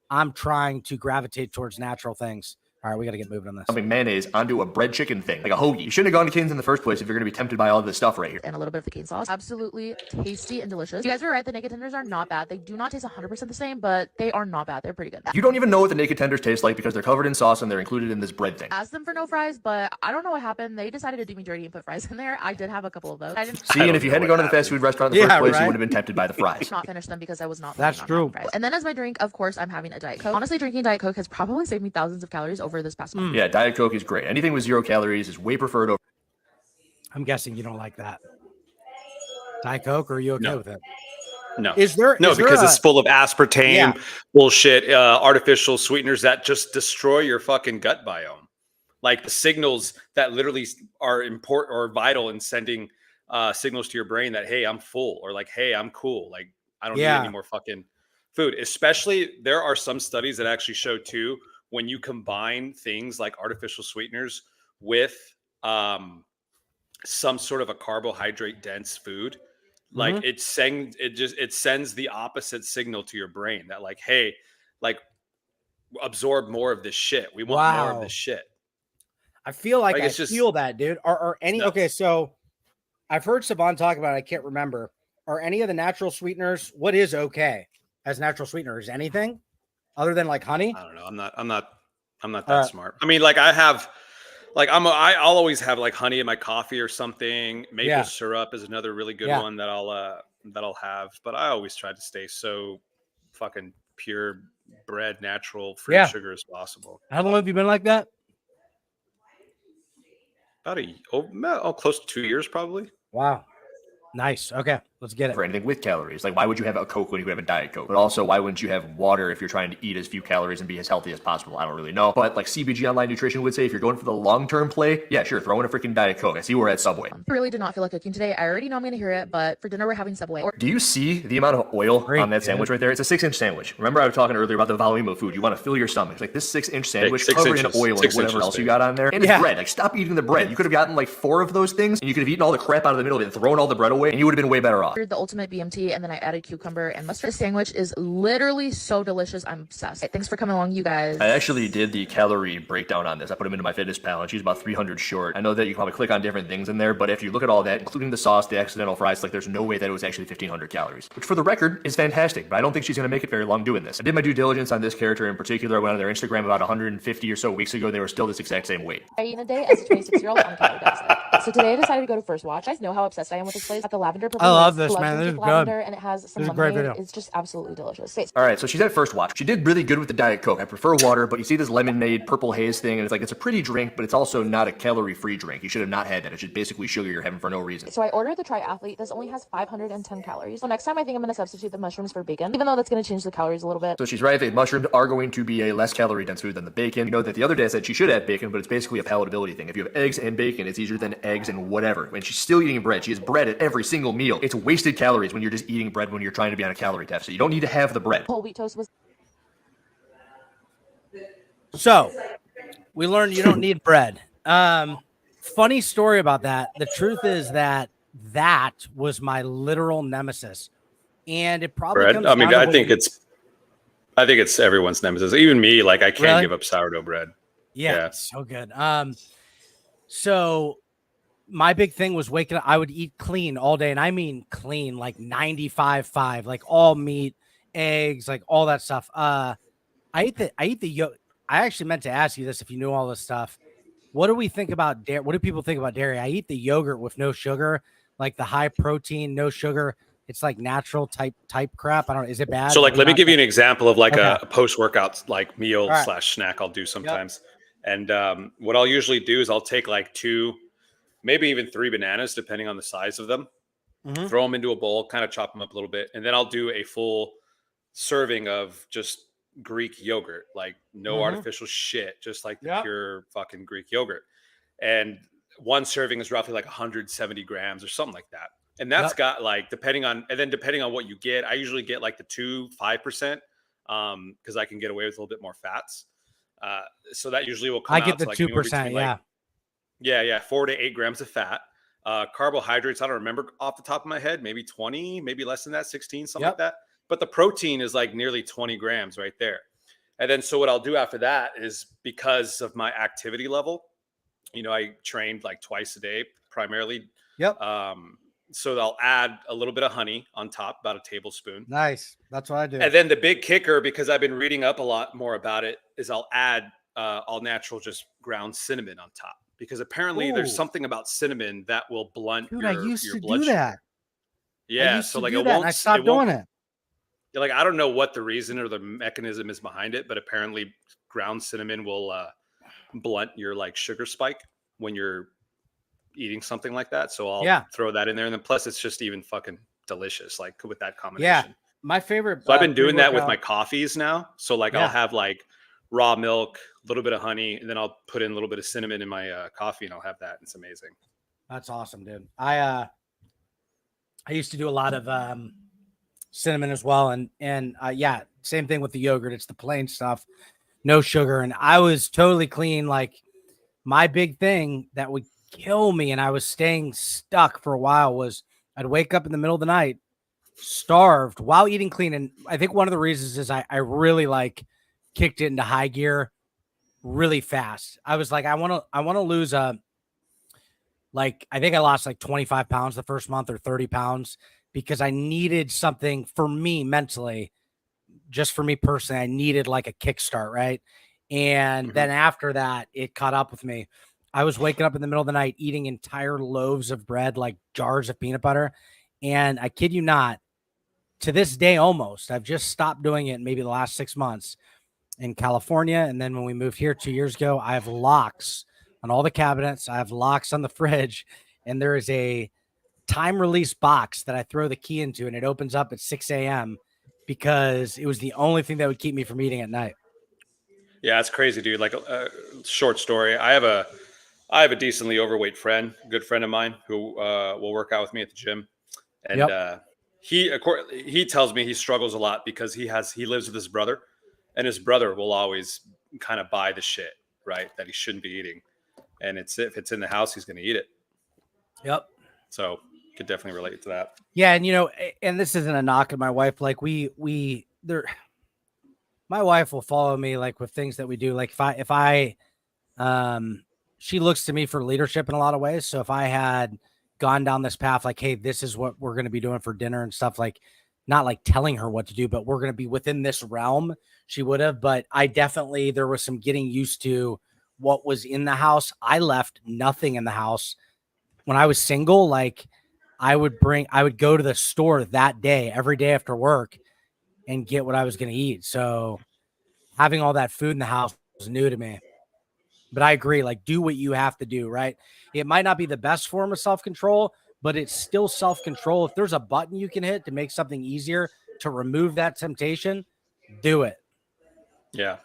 I'm trying to gravitate towards natural things. All right, we got to get moving on this. Dumping mayonnaise onto a bread chicken thing, like a hoagie. You shouldn't have gone to Cane's in the first place if you're going to be tempted by all of this stuff right here. And a little bit of the cane sauce. Absolutely tasty and delicious. You guys were right. The naked tenders are not bad. They do not taste 100% the same, but they are not bad. They're pretty good. You don't even know what the naked tenders taste like because they're covered in sauce and they're included in this bread thing. Asked them for no fries, but I don't know what happened. They decided to do me dirty and put fries in there. I did have a couple of those. See, and if you hadn't gone to the fast food restaurant in the first place, you would have been tempted by the fries. Not finish them because I was not. That's true. Fries. And then as my drink, of course, I'm having a Diet Coke. Honestly, drinking Diet Coke has probably saved me thousands of calories over this past month. Yeah, Diet Coke is great. Anything with 0 calories is way preferred over. I'm guessing you don't like that. Diet Coke, or are you okay with it? No. Because it's full of aspartame, bullshit, artificial sweeteners that just destroy your fucking gut biome. Like the signals that literally are important or vital in sending signals to your brain that, hey, I'm full, or like, hey, I'm cool. Like, I don't need Yeah. any more fucking food. Especially, there are some studies that actually show too, when you combine things like artificial sweeteners with some sort of a carbohydrate dense food, like it sends the opposite signal to your brain that like, hey, like, absorb more of this shit. We want more of Wow. this shit. I feel like I it's just feel that, dude. Are any nuts. okay? So I've heard Saban talk about it. I can't remember. Are any of the natural sweeteners? What is okay as natural sweeteners? Anything other than like honey? I don't know. I'm not that smart. I mean, like I have, like I'll always have like honey in my coffee or something. Maple syrup is another really good one that I'll have. But I always try to stay so fucking pure bread, natural, free sugar as possible. How long have you been like that? About close to 2 years probably. Wow. Nice. Okay, let's get it. For anything with calories. Like, why would you have a Coke when you could have a Diet Coke? But also, why wouldn't you have water if you're trying to eat as few calories and be as healthy as possible? I don't really know. But like CBG Online Nutrition would say, if you're going for the long-term play, yeah, sure, throw in a freaking Diet Coke. I see we're at Subway. I really did not feel like cooking today. I already know I'm going to hear it, but for dinner, we're having Subway. Do you see the amount of oil on that sandwich right there? It's a 6-inch sandwich. Remember I was talking earlier about the volume of food. You want to fill your stomach. Like this 6-inch sandwich covered in oil and whatever else you got on there. And it's bread. Like stop eating the bread. You could have gotten like 4 of those things and you could have eaten all the crap out of the middle of it and thrown all the bread away and you would have been way better off. The ultimate BMT, and then I added cucumber and mustard. The sandwich is literally so delicious. I'm obsessed. Thanks for coming along, you guys. I actually did the calorie breakdown on this. I put them into my fitness pal and she's about 300 short. I know that you can probably click on different things in there, but if you look at all that, including the sauce, the accidental fries, like there's no way that it was actually 1,500 calories, which for the record is fantastic, but I don't think she's going to make it very long doing this. I did my due diligence on this character in particular. I went on their Instagram about 150 or so weeks ago. They were still this exact same weight. I eat in a day as a 26-year-old on a calorie deficit. So today I decided to go to First Watch. You guys know how obsessed I am with this place. Got the lavender purple. I love this, man. This is lavender, good. and it has some This is a great lemonade. video. It's just absolutely delicious. All right, so she's at First Watch. She did really good with the Diet Coke. I prefer water, but you see this lemonade purple haze thing, and it's like it's a pretty drink, but it's also not a calorie-free drink. You should have not had that. It's just basically sugar you're having for no reason. So I ordered the Triathlete. This only has 510 calories. So next time I think I'm going to substitute the mushrooms for bacon, even though that's going to change the calories a little bit. So she's right. The mushrooms are going to be a less calorie-dense food than the bacon. You know that the other day I said she should have bacon, but it's basically a palatability thing. If you have eggs and bacon, it's easier than eggs and whatever. And she's still eating bread. She has bread at every single meal. It's wasted calories when you're just eating bread when you're trying to be on a calorie deficit. You don't need to have the bread. Whole wheat toast was... So we learned you don't need bread. Funny story about that. The truth is that was my literal nemesis, and it probably bread. comes I mean, down to I think it's everyone's nemesis. Even me, like I can't give up sourdough bread. Yeah, it's so good. So my big thing was waking up. I would eat clean all day, and I mean clean, like 95.5, like all meat, eggs, like all that stuff. I eat the yolk. I actually meant to ask you this if you knew all this stuff. What do we think about dairy? What do people think about dairy? I eat the yogurt with no sugar, like the high protein, no sugar. It's like natural type crap. I don't know. Is it bad? So like, let me give you an example of like Okay. a post-workout like meal / snack I'll do sometimes. Yep. And what I'll usually do is I'll take like 2, maybe even 3 bananas, depending on the size of them, throw them into a bowl, kind of chop them up a little bit. And then I'll do a full serving of just Greek yogurt, like no artificial shit, just like the pure fucking Greek yogurt. And one serving is roughly like 170 grams or something like that. And that's got like, depending on what you get, I usually get like the 5%, because I can get away with a little bit more fats. So that usually will come out. I get the like 2%. Yeah. 4 to 8 grams of fat. Carbohydrates, I don't remember off the top of my head, maybe 20, maybe less than that, 16, something like that. But the protein is like nearly 20 grams right there. And then, so what I'll do after that is, because of my activity level, I trained like twice a day primarily. So I'll add a little bit of honey on top, about a tablespoon. Nice. That's what I do. And then the big kicker, because I've been reading up a lot more about it, is I'll add all natural, just ground cinnamon on top. Because apparently there's something about cinnamon that will blunt your blood sugar. I used to do that. Yeah. So like it won't. I stopped doing it. Like, I don't know what the reason or the mechanism is behind it, but apparently ground cinnamon will blunt your like sugar spike when you're eating something like that. So I'll throw that in there. And then plus it's just even fucking delicious, like with that combination. Yeah. My favorite. So I've been doing that with my coffees now. So like I'll have like raw milk, a little bit of honey, and then I'll put in a little bit of cinnamon in my coffee and I'll have that. It's amazing. That's awesome, dude. I used to do a lot of cinnamon as well, and yeah, same thing with the yogurt. It's the plain stuff, no sugar, and I was totally clean. Like my big thing that would kill me, and I was staying stuck for a while, was I'd wake up in the middle of the night, starved while eating clean, and I think one of the reasons is I really like kicked it into high gear really fast. I was like, I want to lose like, I think I lost like 25 pounds the first month or 30 pounds because I needed something for me mentally, just for me personally. I needed like a kickstart, right? And then after that, it caught up with me. I was waking up in the middle of the night eating entire loaves of bread, like jars of peanut butter. And I kid you not, to this day almost, I've just stopped doing it maybe the last 6 months in California. And then when we moved here 2 years ago, I have locks on all the cabinets. I have locks on the fridge, and there is a time release box that I throw the key into, and it opens up at 6 a.m. because it was the only thing that would keep me from eating at night. Yeah, it's crazy, dude. Like a short story. I have a decently overweight friend, good friend of mine, who will work out with me at the gym, and he tells me he struggles a lot because he lives with his brother, and his brother will always kind of buy the shit, right, that he shouldn't be eating, and if it's in the house, he's going to eat it. Yep. So could definitely relate to that. Yeah, and and this isn't a knock at my wife. Like my wife will follow me like with things that we do. Like if I she looks to me for leadership in a lot of ways. So if I had gone down this path, like, hey, this is what we're going to be doing for dinner and stuff, like not like telling her what to do, but we're going to be within this realm, she would have. But there was some getting used to what was in the house. I left nothing in the house when I was single. Like I would go to the store that day, every day after work, and get what I was going to eat. So having all that food in the house was new to me. But I agree, like, do what you have to do, right? It might not be the best form of self-control, but it's still self-control. If there's a button you can hit to make something easier, to remove that temptation, do it. Yeah.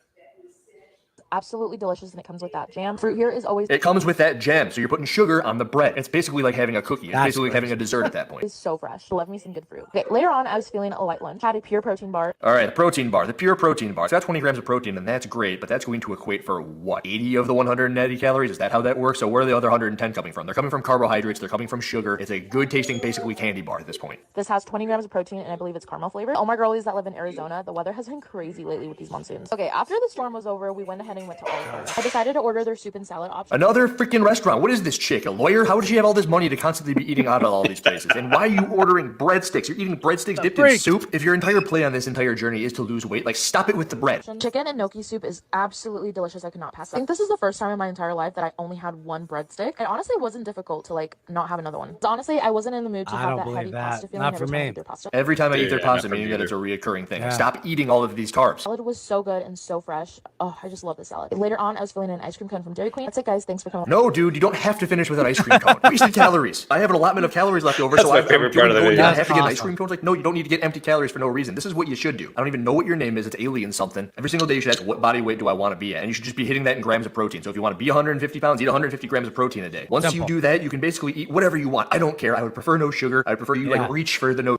Absolutely delicious, and it comes with that jam. Fruit here is always... It comes with that jam, so you're putting sugar on the bread. It's basically like having a cookie. It's basically like having a dessert at that point. It's so fresh. Love me some good fruit. Okay, later on, I was feeling a light lunch. Had a pure protein bar. All right, the protein bar, the pure protein bar. It's got 20 grams of protein, and that's great, but that's going to equate for what? 80 of the 180 calories? Is that how that works? So where are the other 110 coming from? They're coming from carbohydrates. They're coming from sugar. It's a good tasting, basically candy bar at this point. This has 20 grams of protein, and I believe it's caramel flavored. All my girlies that live in Arizona, the weather has been crazy lately with these monsoons. Okay, after the storm was over, we went ahead and went to Olivias. I decided to order their soup and salad option. Another freaking restaurant. What is this chick? A lawyer? How does she have all this money to constantly be eating out at all these places? And why are you ordering breadsticks? You're eating breadsticks dipped in soup? If your entire play on this entire journey is to lose weight, like, stop it with the bread. Chicken and gnocchi soup is absolutely delicious. I could not pass that. I think this is the first time in my entire life that I only had one breadstick. It honestly wasn't difficult to, like, not have another one. Honestly, I wasn't in the mood to have that heavy pasta feeling every time I eat their pasta. Every time I eat their pasta, meaning that it's a reoccurring thing. Yeah. Stop eating all of these carbs. Salad was so good and so fresh. Oh, I just love the salad. Later on, I was feeling an ice cream cone from Dairy Queen. That's it, guys. Thanks for coming. No, dude, you don't have to finish with an ice cream cone. Wasted calories. I have an allotment of calories left over, That's so my favorite part of the video. I have to get ice cream cones. Like, no, you don't need to get empty calories for no reason. This is what you should do. I don't even know what your name is. It's alien something. Every single day you should ask, what body weight do I want to be at? And you should just be hitting that in grams of protein. So if you want to be 150 pounds, eat 150 grams of protein a day. Once you do that, you can basically eat whatever you want. I don't care. I would prefer no sugar. I would prefer you like reach for the no.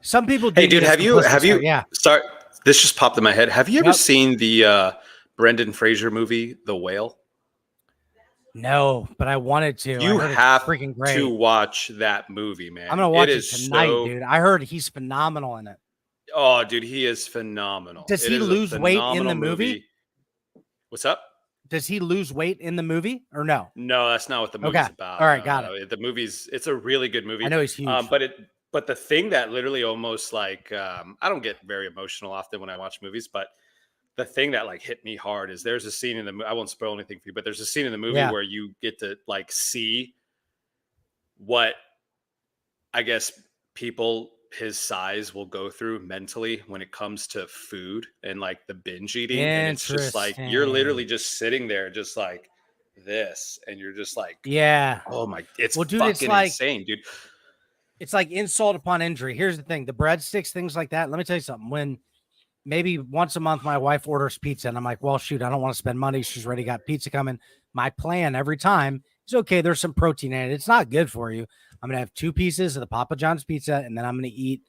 Some people do. Hey, dude, have you? Yeah. Sorry, this just popped in my head. Have you ever seen the Brendan Fraser movie, The Whale? No, but I wanted to. You have to watch that movie, man. I'm gonna watch it tonight, dude. I heard he's phenomenal in it. Oh, dude, he is phenomenal. Does he lose weight in the movie? What's up? Does he lose weight in the movie or no? No, that's not what the movie's about. All right, got it. The movie's it's a really good movie. I know he's huge. But the thing that literally almost like I don't get very emotional often when I watch movies, but the thing that like hit me hard is there's a scene in the movie. I won't spoil anything for you, but there's a scene in the movie where you get to like see what I guess people his size will go through mentally when it comes to food and like the binge eating. And it's just like you're literally just sitting there just like this and you're just like, oh my, it's fucking insane, dude. It's like insult upon injury. Here's the thing, the breadsticks, things like that. Let me tell you something. When maybe once a month my wife orders pizza and I'm like, well, shoot, I don't want to spend money. She's already got pizza coming. My plan every time It's okay. There's some protein in it. It's not good for you. I'm gonna have 2 pieces of the Papa John's pizza, and then I'm gonna eat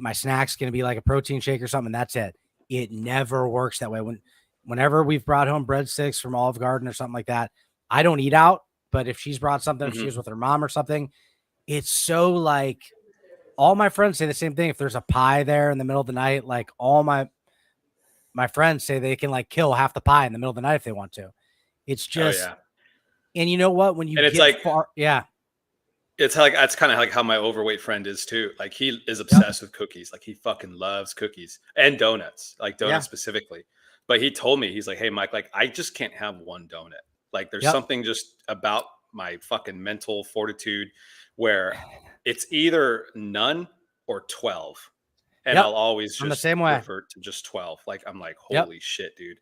my snacks. Gonna be like a protein shake or something. And that's it. It never works that way. Whenever we've brought home breadsticks from Olive Garden or something like that, I don't eat out. But if she's brought something, if she was with her mom or something, it's so like all my friends say the same thing. If there's a pie there in the middle of the night, like all my friends say they can like kill half the pie in the middle of the night if they want to. It's just, and you know what? When you and get it's like, it's like, that's kind of like how my overweight friend is too. Like he is obsessed with cookies. Like he fucking loves cookies and donuts, like donuts specifically. But he told me, he's like, hey, Mike, like I just can't have one donut. Like there's something just about my fucking mental fortitude where it's either none or 12. And I'll always just the same way. revert to just 12. Like I'm like, holy shit, dude.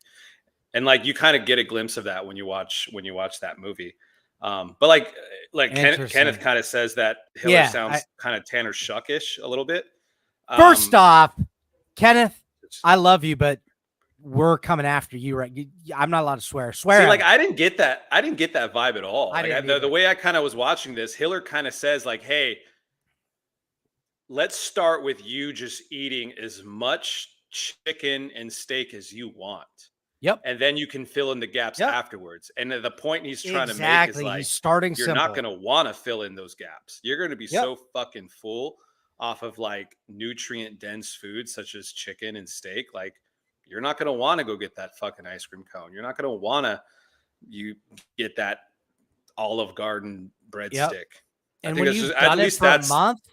And like you kind of get a glimpse of that when you watch that movie. But like Kenneth kind of says that Hiller sounds kind of Tanner Shuckish a little bit. First off, Kenneth, I love you, but we're coming after you, right? I'm not allowed to swear. See, like I didn't get that vibe at all. The way I kind of was watching this, Hiller kind of says like, hey, let's start with you just eating as much chicken and steak as you want. Yep. And then you can fill in the gaps afterwards. And the point he's trying to make is like, he's starting you're not going to want to fill in those gaps. You're going to be so fucking full off of like nutrient dense foods such as chicken and steak. Like you're not going to want to go get that fucking ice cream cone. You're not going to want to get that Olive Garden breadstick. And when you've done it for a month,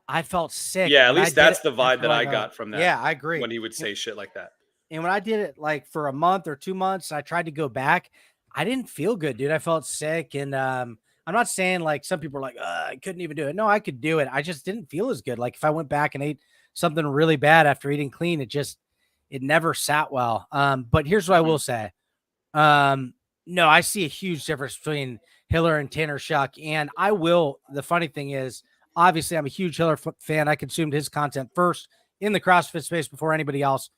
I felt sick. Yeah, at least that's the vibe that I got from that. Yeah, I agree. When he would say shit like that. And when I did it like for a month or 2 months, I tried to go back. I didn't feel good, dude. I felt sick. And I'm not saying like some people are like, I couldn't even do it. No, I could do it. I just didn't feel as good. Like if I went back and ate something really bad after eating clean, it never sat well. But here's what I will say. No, I see a huge difference between Hiller and Tanner Shuck. And the funny thing is, obviously I'm a huge Hiller fan. I consumed his content first in the CrossFit space before anybody else.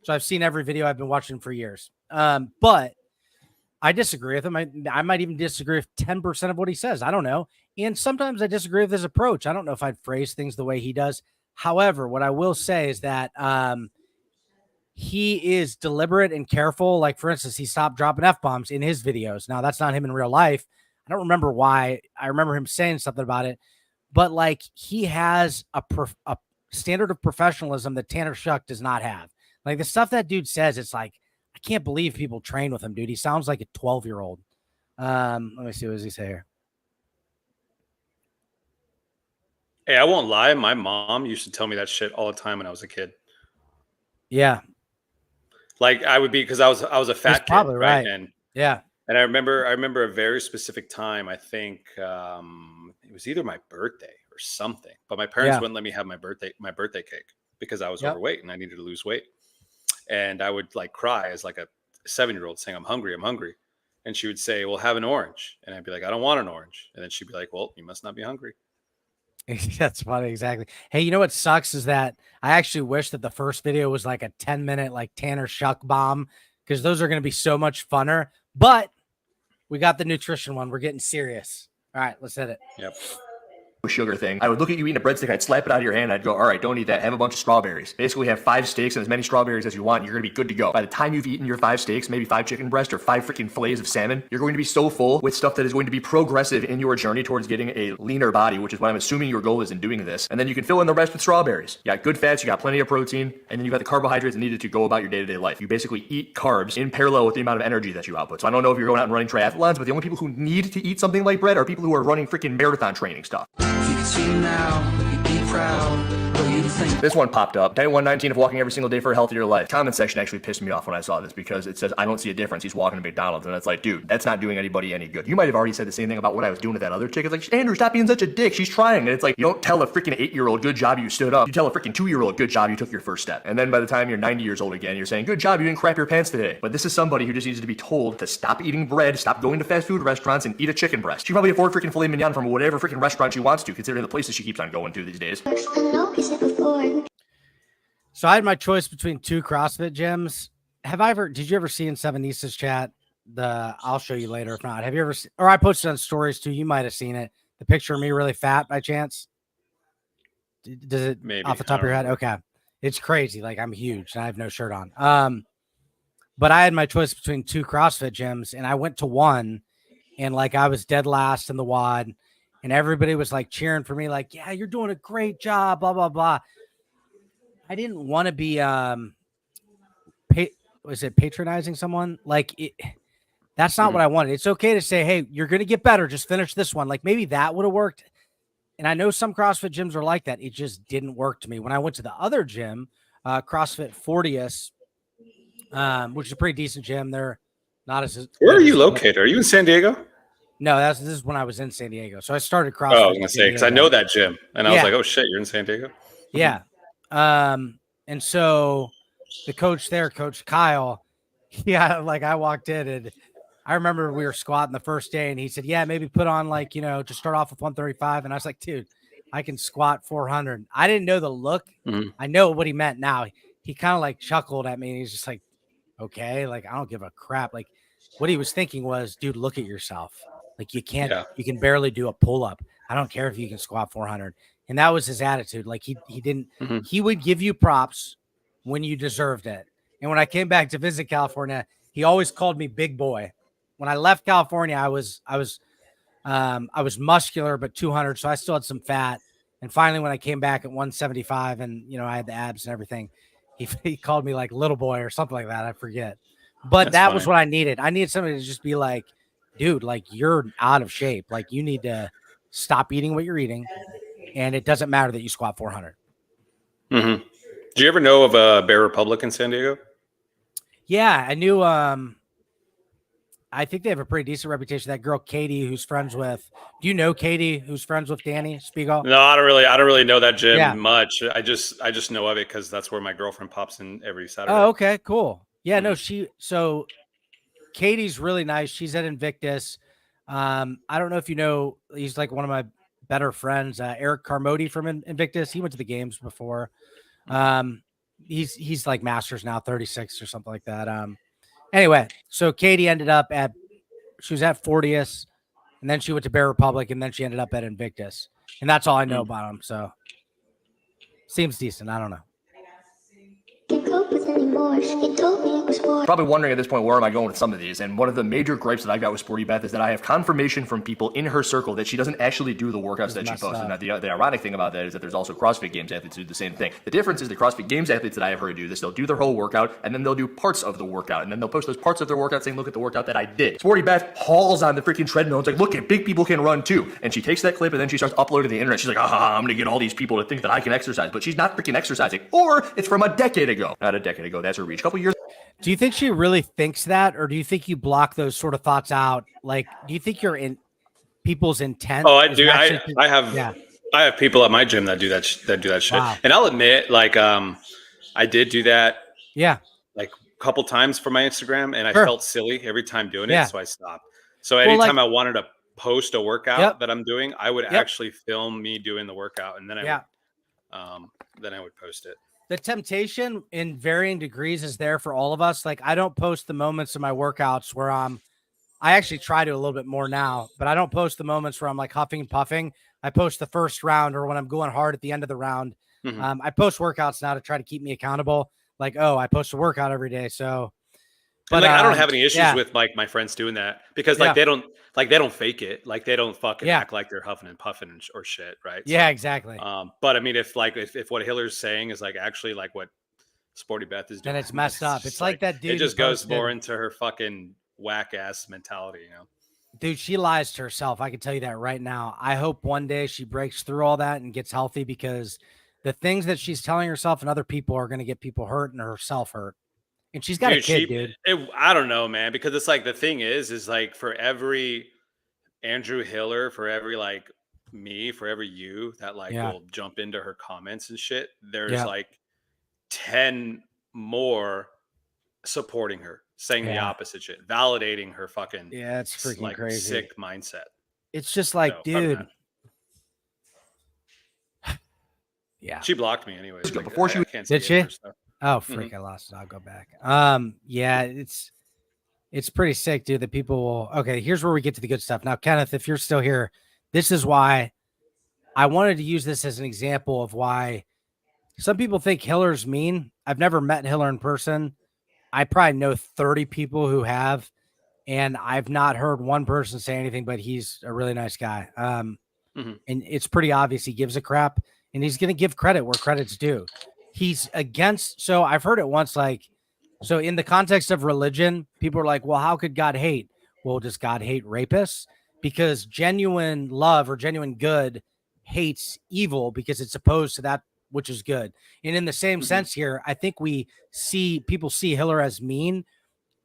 So I've seen every video. I've been watching for years. But I disagree with him. I might even disagree with 10% of what he says. I don't know. And sometimes I disagree with his approach. I don't know if I'd phrase things the way he does. However, what I will say is that he is deliberate and careful. Like, for instance, he stopped dropping F-bombs in his videos. Now, that's not him in real life. I don't remember why. I remember him saying something about it. But, like, he has a standard of professionalism that Tanner Shuck does not have. Like the stuff that dude says, it's like, I can't believe people train with him, dude. He sounds like a 12-year-old. Let me see. What does he say here? Hey, I won't lie. My mom used to tell me that shit all the time when I was a kid. Yeah. Like I would be, because I was a fat kid. Probably right. And yeah. And I remember a very specific time. I think it was either my birthday or something, but my parents wouldn't let me have my birthday cake because I was overweight and I needed to lose weight. And I would like cry as like a 7-year-old saying, I'm hungry. And she would say, well, have an orange. And I'd be like, I don't want an orange. And then she'd be like, well, you must not be hungry. That's funny. Exactly. Hey, you know what sucks is that I actually wish that the first video was like a 10-minute like Tanner Shuck bomb, because those are going to be so much funner. But we got the nutrition one. We're getting serious. All right, let's hit it. Yep. Sugar thing. I would look at you eating a breadstick, I'd slap it out of your hand, I'd go, all right, don't eat that, have a bunch of strawberries. Basically have 5 steaks and as many strawberries as you want, you're gonna be good to go. By the time you've eaten your 5 steaks, maybe 5 chicken breasts or 5 freaking fillets of salmon, you're going to be so full with stuff that is going to be progressive in your journey towards getting a leaner body, which is what I'm assuming your goal is in doing this. And then you can fill in the rest with strawberries. You got good fats, you got plenty of protein, and then you got the carbohydrates needed to go about your day-to-day life. You basically eat carbs in parallel with the amount of energy that you output. So I don't know if you're going out and running triathlons, but the only people who need to eat something like bread are people who are running freaking marathon training stuff. This one popped up. Day 119 of walking every single day for a healthier life. Comment section actually pissed me off when I saw this because it says, I don't see a difference. He's walking to McDonald's. And it's like, dude, that's not doing anybody any good. You might have already said the same thing about what I was doing with that other chick. It's like, Andrew, stop being such a dick. She's trying. And it's like, you don't tell a freaking 8-year-old, good job, you stood up. You tell a freaking 2-year-old, good job, you took your first step. And then by the time you're 90 years old again, you're saying, good job, you didn't crap your pants today. But this is somebody who just needs to be told to stop eating bread, stop going to fast food restaurants, and eat a chicken breast. She probably afford freaking filet mignon from whatever freaking restaurant she wants to, considering the places she keeps on going to these days. So I had my choice between 2 CrossFit gyms. Did you ever see in Sevenisa's chat I'll show you later if not. Have you ever seen, or I posted on stories too, you might have seen it, the picture of me really fat by chance? Does it maybe off the top of your head? remember. Okay. It's crazy. Like I'm huge and I have no shirt on. But I had my choice between 2 CrossFit gyms and I went to one and like I was dead last in the WOD and everybody was like cheering for me, like, yeah, you're doing a great job, blah, blah, blah. I didn't want to be, was it patronizing someone? Like that's not what I wanted. It's okay to say, hey, you're going to get better. Just finish this one. Like maybe that would have worked. And I know some CrossFit gyms are like that. It just didn't work to me. When I went to the other gym, CrossFit Fortius, which is a pretty decent gym. They're not as Where are you located? Are you in San Diego? No, this is when I was in San Diego. So I started CrossFit. Oh, I was gonna say because I know that gym, and I was like, oh shit, you're in San Diego. Yeah. And so the coach there, Coach Kyle, like I walked in and I remember we were squatting the first day and he said, yeah, maybe put on like, just start off with 135. And I was like, dude, I can squat 400. I didn't know the look. I know what he meant now. He kind of like chuckled at me and he's just like, okay, like I don't give a crap. Like what he was thinking was, dude, look at yourself. Like you can barely do a pull-up. I don't care if you can squat 400. And that was his attitude. Like he didn't, he would give you props when you deserved it. And when I came back to visit California, he always called me big boy. When I left California, I was muscular, but 200. So I still had some fat. And finally, when I came back at 175 and, I had the abs and everything, he called me like little boy or something like that. I forget. But that was what I needed. I needed somebody to just be like, dude, like you're out of shape. Like you need to stop eating what you're eating. And it doesn't matter that you squat 400. Do you ever know of a Bear Republic in San Diego? Yeah, I knew. I think they have a pretty decent reputation. That girl Katie, who's friends with. Do you know Katie, who's friends with Danny Spiegel? No, I don't really know that gym much. I just know of it because that's where my girlfriend pops in every Saturday. Oh, okay, cool. Yeah, no, so Katie's really nice. She's at Invictus. I don't know if you know. He's like one of my better friends, Eric Carmody from Invictus. He went to the games before. He's like masters now, 36 or something like that. Anyway, so Katie ended up she was at Fortius and then she went to Bear Republic and then she ended up at Invictus. And that's all I know about him. So seems decent. I don't know. Probably wondering at this point, where am I going with some of these? And one of the major gripes that I got with Sporty Beth is that I have confirmation from people in her circle that she doesn't actually do the workouts that she posts. And the ironic thing about that is that there's also CrossFit Games athletes who do the same thing. The difference is the CrossFit Games athletes that I have heard do this, they'll do their whole workout and then they'll do parts of the workout. And then they'll post those parts of their workout saying, look at the workout that I did. Sporty Beth hauls on the freaking treadmill and it's like, look at big people can run too. And she takes that clip and then she starts uploading to the internet. She's like, I'm going to get all these people to think that I can exercise. But she's not freaking exercising. Or it's from a decade ago. Not a decade ago. That's her reach. A couple years. Do you think she really thinks that, or do you think you block those sort of thoughts out? Like, do you think you're in people's intent? Oh, I do. I have people at my gym that do that shit. Wow. And I'll admit, like, I did do that. Yeah. Like a couple times for my Instagram, and I felt silly every time doing it, so I stopped. So anytime I wanted to post a workout that I'm doing, I would actually film me doing the workout, and then I would post it. The temptation in varying degrees is there for all of us. Like I don't post the moments of my workouts where I actually try to a little bit more now, but I don't post the moments where I'm like huffing and puffing. I post the first round or when I'm going hard at the end of the round. I post workouts now to try to keep me accountable. Like, I post a workout every day. So, but I don't have any issues with like my friends doing that because like they don't fake it. Like they don't fucking act like they're huffing and puffing or shit. Right. Yeah, so, exactly. But I mean, if what Hiller's saying is like actually like what Sporty Beth is doing, then it's messed up. It's like that dude. It just goes more into her fucking whack ass mentality, Dude, she lies to herself. I can tell you that right now. I hope one day she breaks through all that and gets healthy because the things that she's telling herself and other people are going to get people hurt and herself hurt. And she's got a kid, dude. I don't know, man, because it's like the thing is like for every Andrew Hiller, for every like me, for every you that like will jump into her comments and shit, there's like 10 more supporting her, saying the opposite shit, validating her fucking it's freaking like crazy sick mindset. It's just like, dude. Yeah. She blocked me anyways. Like, did she? Oh, freak! I lost it. I'll go back. Yeah, It's pretty sick, dude, that people will. Okay, here's where we get to the good stuff. Now, Kenneth, if you're still here, this is why I wanted to use this as an example of why some people think Hiller's mean. I've never met Hiller in person. I probably know 30 people who have, and I've not heard one person say anything, but he's a really nice guy. And it's pretty obvious he gives a crap, and he's going to give credit where credit's due. He's against. So I've heard it once, like, so in the context of religion, people are like, well, how could God hate? Well, does God hate rapists? Because genuine love or genuine good hates evil because it's opposed to that which is good. And in the same sense here, I think people see Hiller as mean.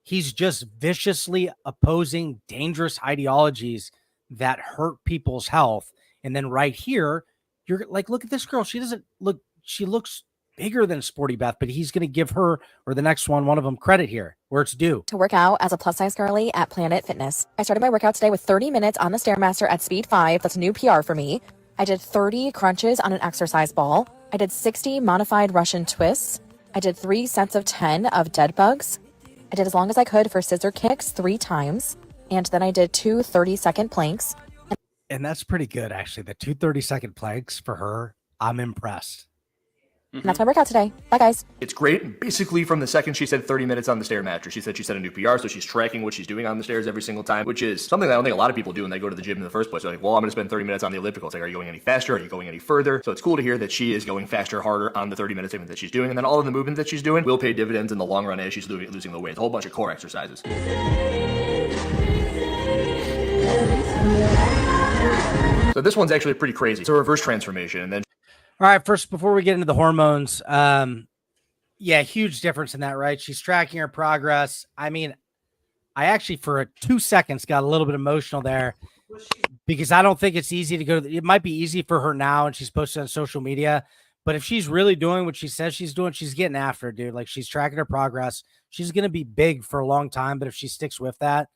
He's just viciously opposing dangerous ideologies that hurt people's health. And then right here, you're like, look at this girl. She looks bigger than Sporty Beth, but he's going to give her or the next one of them credit here where it's due. To work out as a plus size girly at Planet Fitness. I started my workout today with 30 minutes on the Stairmaster at speed 5. That's a new PR for me. I did 30 crunches on an exercise ball. I did 60 modified Russian twists. I did 3 sets of 10 of dead bugs. I did as long as I could for scissor kicks 3 times. And then I did 2 30-second planks. And that's pretty good, actually. The 2 30-second planks for her, I'm impressed. And that's my workout today. Bye, guys. It's great. Basically, from the second she said 30 minutes on the Stairmaster, she set a new PR, so she's tracking what she's doing on the stairs every single time, which is something that I don't think a lot of people do when they go to the gym in the first place. They're like, well, I'm going to spend 30 minutes on the elliptical. It's like, are you going any faster? Are you going any further? So it's cool to hear that she is going faster, harder on the 30 minute segment that she's doing, and then all of the movements that she's doing will pay dividends in the long run as she's losing the weight. It's a whole bunch of core exercises. So this one's actually pretty crazy. It's a reverse transformation, and then all right, first, before we get into the hormones, yeah, huge difference in that, right? She's tracking her progress. I mean, I actually, for 2 seconds, got a little bit emotional there because I don't think it's easy to go. It might be easy for her now, and she's posted on social media, but if she's really doing what she says she's doing, she's getting after it, dude. Like, she's tracking her progress. She's going to be big for a long time, but if she sticks with that,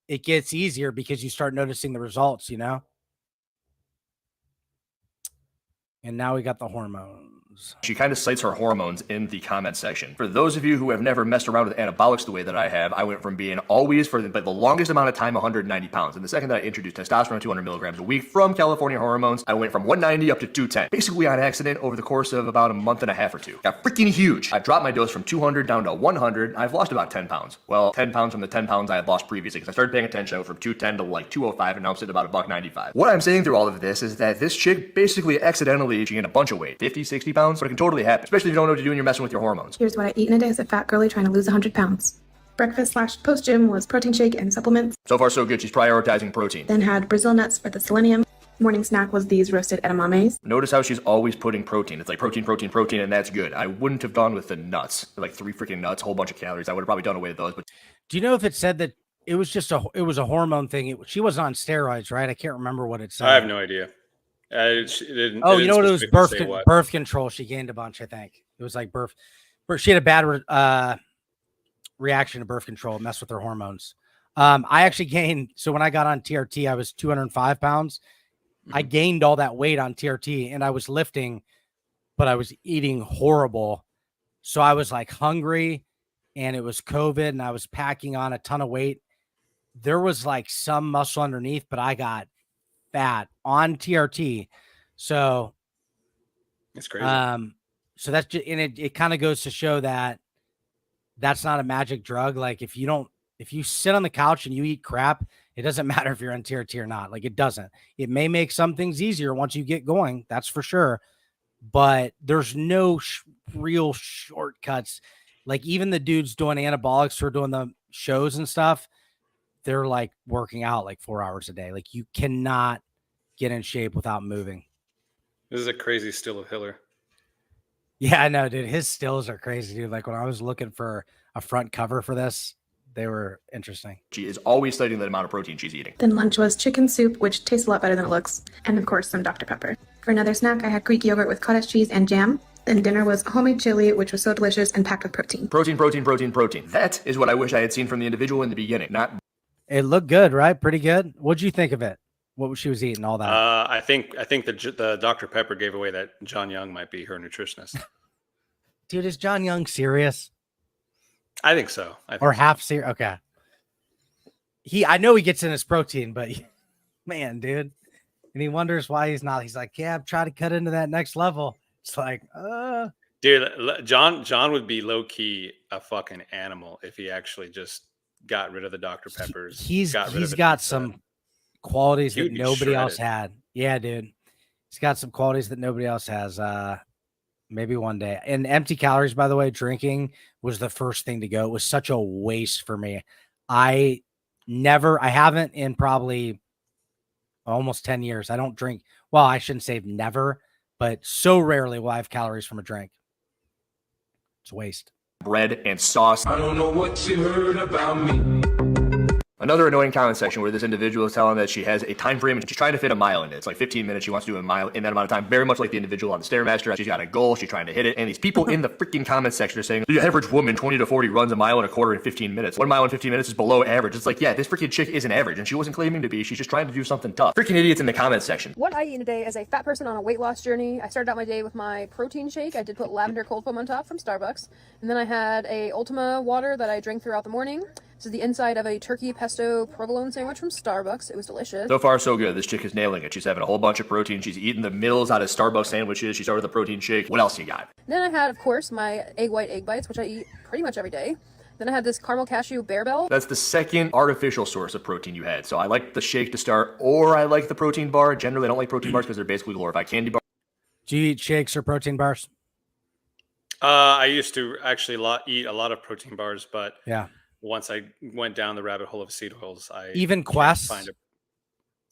it gets easier because you start noticing the results, you know? And now we got the hormones. She kind of cites her hormones in the comment section. For those of you who have never messed around with anabolics the way that I have, I went from being always, for the longest amount of time, 190 pounds. And the second that I introduced testosterone, 200 milligrams a week from California Hormones, I went from 190 up to 210. Basically on accident over the course of about a month and a half or two. Got freaking huge. I've dropped my dose from 200 down to 100. I've lost about 10 pounds. Well, 10 pounds from the 10 pounds I had lost previously because I started paying attention. I went from 210 to like 205 and now I'm sitting about $1.95. What I'm saying through all of this is that this chick basically accidentally gained a bunch of weight, 50, 60 pounds, but it can totally happen, especially if you don't know what to do and you're messing with your hormones. Here's what I eat in a day as a fat girly trying to lose 100 pounds. Breakfast/post gym was protein shake and supplements. So far so good, she's prioritizing protein. Then had Brazil nuts for the selenium. Morning snack was these roasted edamames. Notice how she's always putting protein. It's like protein, protein, protein, and that's good. I wouldn't have gone with the nuts. They're like 3 freaking nuts, whole bunch of calories. I would have probably done away with those. But do you know if it said that it was just it was a hormone thing? She wasn't on steroids, right? I can't remember what it said. I have no idea. You know what? It was birth control. She gained a bunch, I think. It was like birth. She had a bad reaction to birth control, messed with her hormones. I actually gained. So when I got on TRT, I was 205 pounds. I gained all that weight on TRT and I was lifting, but I was eating horrible. So I was like hungry and it was COVID and I was packing on a ton of weight. There was like some muscle underneath, but I got fat on TRT. So it's crazy. So that's just, and it kind of goes to show that that's not a magic drug. Like if you sit on the couch and you eat crap, it doesn't matter if you're on TRT or not. Like it doesn't. It may make some things easier once you get going. That's for sure. But there's no real shortcuts. Like even the dudes doing anabolics who are doing the shows and stuff, they're like working out like 4 hours a day. Like you cannot get in shape without moving. This is a crazy still of Hiller. Yeah, I know, dude. His stills are crazy, dude. Like when I was looking for a front cover for this, they were interesting. She is always citing the amount of protein she's eating. Then lunch was chicken soup, which tastes a lot better than it looks. And of course, some Dr. Pepper. For another snack, I had Greek yogurt with cottage cheese and jam. Then dinner was homemade chili, which was so delicious and packed with protein. Protein, protein, protein, protein. That is what I wish I had seen from the individual in the beginning. It looked good, right? Pretty good. What'd you think of it? What she was eating, all that? I think the Dr. Pepper gave away that John Young might be her nutritionist. Dude, is John Young serious? I think so. Or half cereal. Okay. I know he gets in his protein, but man, dude. And he wonders why he's not. He's like, yeah, I'm trying to cut into that next level. It's like, dude, John would be low key a fucking animal if he actually just got rid of the Dr. Peppers. He's got some qualities that nobody else had. Yeah, dude. He's got some qualities that nobody else has. Maybe one day. And empty calories, by the way, drinking was the first thing to go. It was such a waste for me. I haven't in probably almost 10 years. I don't drink. Well, I shouldn't say never, but so rarely will I have calories from a drink. It's a waste. Bread and sauce. I don't know what you heard about me. Another annoying comment section where this individual is telling that she has a time frame and she's trying to fit a mile in it. It's like 15 minutes. She wants to do a mile in that amount of time. Very much like the individual on the Stairmaster. She's got a goal. She's trying to hit it. And these people in the freaking comment section are saying, the average woman, 20 to 40, runs a mile and a quarter in 15 minutes. 1 mile in 15 minutes is below average. It's like, yeah, this freaking chick isn't average. And she wasn't claiming to be. She's just trying to do something tough. Freaking idiots in the comment section. What I eat in a day as a fat person on a weight loss journey. I started out my day with my protein shake. I did put lavender cold foam on top from Starbucks. And then I had a Ultima water that I drank throughout the morning. This is the inside of a turkey pesto provolone sandwich from Starbucks. It was delicious. So far, so good. This chick is nailing it. She's having a whole bunch of protein. She's eating the middles out of Starbucks sandwiches. She started with a protein shake. What else you got? Then I had, of course, my egg white egg bites, which I eat pretty much every day. Then I had this caramel cashew Bear Bell. That's the second artificial source of protein you had. So I like the shake to start, or I like the protein bar. Generally, I don't like protein bars because they're basically glorified candy bars. Do you eat shakes or protein bars? I used to actually eat a lot of protein bars, but yeah. Once I went down the rabbit hole of seed oils, I even Quest.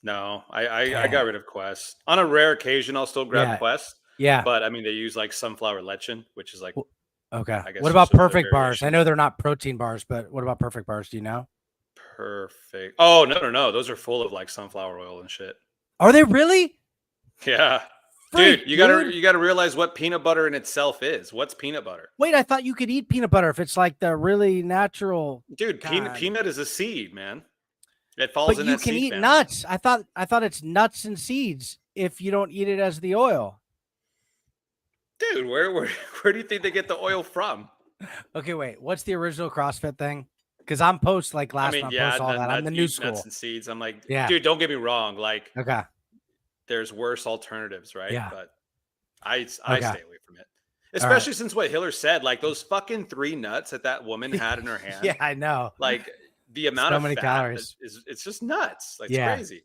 No, I got rid of Quest. On a rare occasion, I'll still grab Quest. Yeah, but I mean, they use like sunflower lecithin, which is like okay. What about Perfect bars? I know they're not protein bars, but what about Perfect bars? Do you know? Perfect. Oh no, those are full of like sunflower oil and shit. Are they really? Yeah. Dude, you gotta realize what peanut butter in itself is. What's peanut butter? Wait, I thought you could eat peanut butter if it's like the really natural. Dude, peanut is a seed, man. It falls in that seed. But you can eat nuts. I thought it's nuts and seeds if you don't eat it as the oil. Dude, where do you think they get the oil from? Okay, wait. What's the original CrossFit thing? Because I'm post like last month, post all that. I'm the new school. Nuts and seeds. I'm like, dude, don't get me wrong. Like, okay. There's worse alternatives, right? Yeah. But I stay away from it. Especially since what Hiller said, like those fucking 3 nuts that woman had in her hand. Yeah, I know. Like the amount of many fat calories. It's just nuts. Like it's crazy.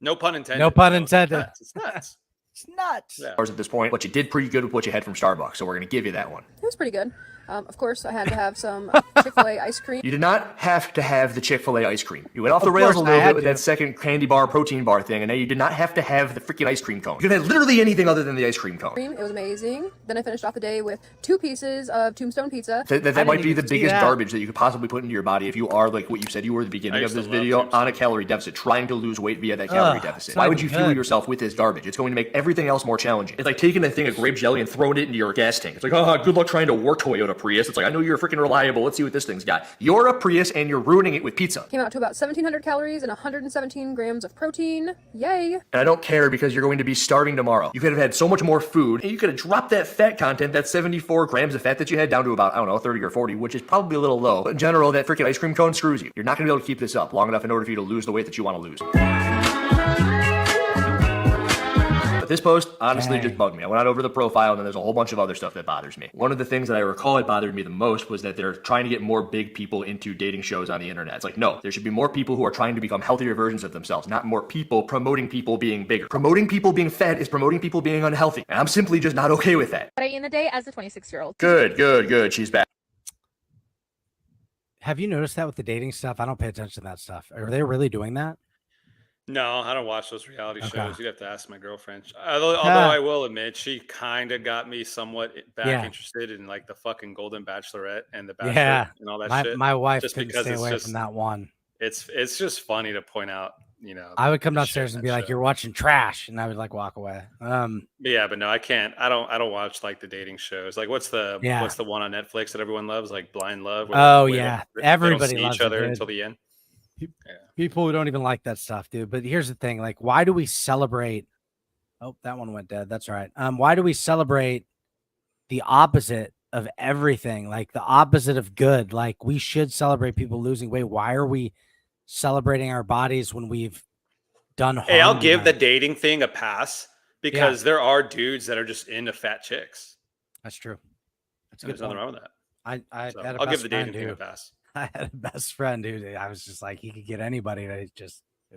No pun intended. No pun intended. It's nuts. It's nuts. Yeah. At this point, but you did pretty good with what you had from Starbucks, so we're going to give you that one. It was pretty good. Of course, I had to have some Chick-fil-A ice cream. You did not have to have the Chick-fil-A ice cream. You went off the rails a little bit with that second candy bar, protein bar thing, and now you did not have to have the freaking ice cream cone. You could have literally anything other than the ice cream cone. It was amazing. Then I finished off the day with 2 pieces of Tombstone pizza. That might be the biggest garbage that you could possibly put into your body if you are, like what you said you were at the beginning of this video, on a calorie deficit, trying to lose weight via that calorie deficit. Why would you fuel yourself with this garbage? It's going to make everything else more challenging. It's like taking a thing of grape jelly and throwing it into your gas tank. It's like, good luck trying to work Toyota Prius. It's like, I know you're freaking reliable. Let's see what this thing's got. You're a Prius and you're ruining it with pizza. Came out to about 1,700 calories and 117 grams of protein. Yay. And I don't care because you're going to be starving tomorrow. You could have had so much more food and you could have dropped that fat content, that 74 grams of fat that you had down to about, 30 or 40, which is probably a little low. But in general, that freaking ice cream cone screws you. You're not going to be able to keep this up long enough in order for you to lose the weight that you want to lose. This post honestly just bugged me. I went out over the profile and then there's a whole bunch of other stuff that bothers me. One of the things that I recall it bothered me the most was that they're trying to get more big people into dating shows on the internet. It's like, no, there should be more people who are trying to become healthier versions of themselves, not more people promoting people being bigger. Promoting people being fat is promoting people being unhealthy. And I'm simply just not okay with that. What I eat in a day as a 26-year-old. Good. She's back. Have you noticed that with the dating stuff? I don't pay attention to that stuff. Are they really doing that? No, I don't watch those reality shows. You'd have to ask my girlfriend. Although I will admit, she kind of got me somewhat back interested in like the fucking Golden Bachelorette and the Bachelor and all that shit. My wife couldn't stay away from that one. It's just funny to point out, I would come downstairs and be like, "You're watching trash," and I would like walk away. Yeah, but no, I can't. I don't watch like the dating shows. Like, what's the one on Netflix that everyone loves? Like Blind Love. Everybody loves each other until the end. People who don't even like that stuff, dude. But here's the thing: like, why do we celebrate? Oh, that one went dead. That's all right. Why do we celebrate the opposite of everything, like the opposite of good. Like we should celebrate people losing weight. Why are we celebrating our bodies when we've done harm? Hey, I'll give the dating thing a pass because there are dudes that are just into fat chicks. That's true. That's There's nothing wrong with that. I'll give the dating thing a pass. I had a best friend who I was just like, he could get anybody. It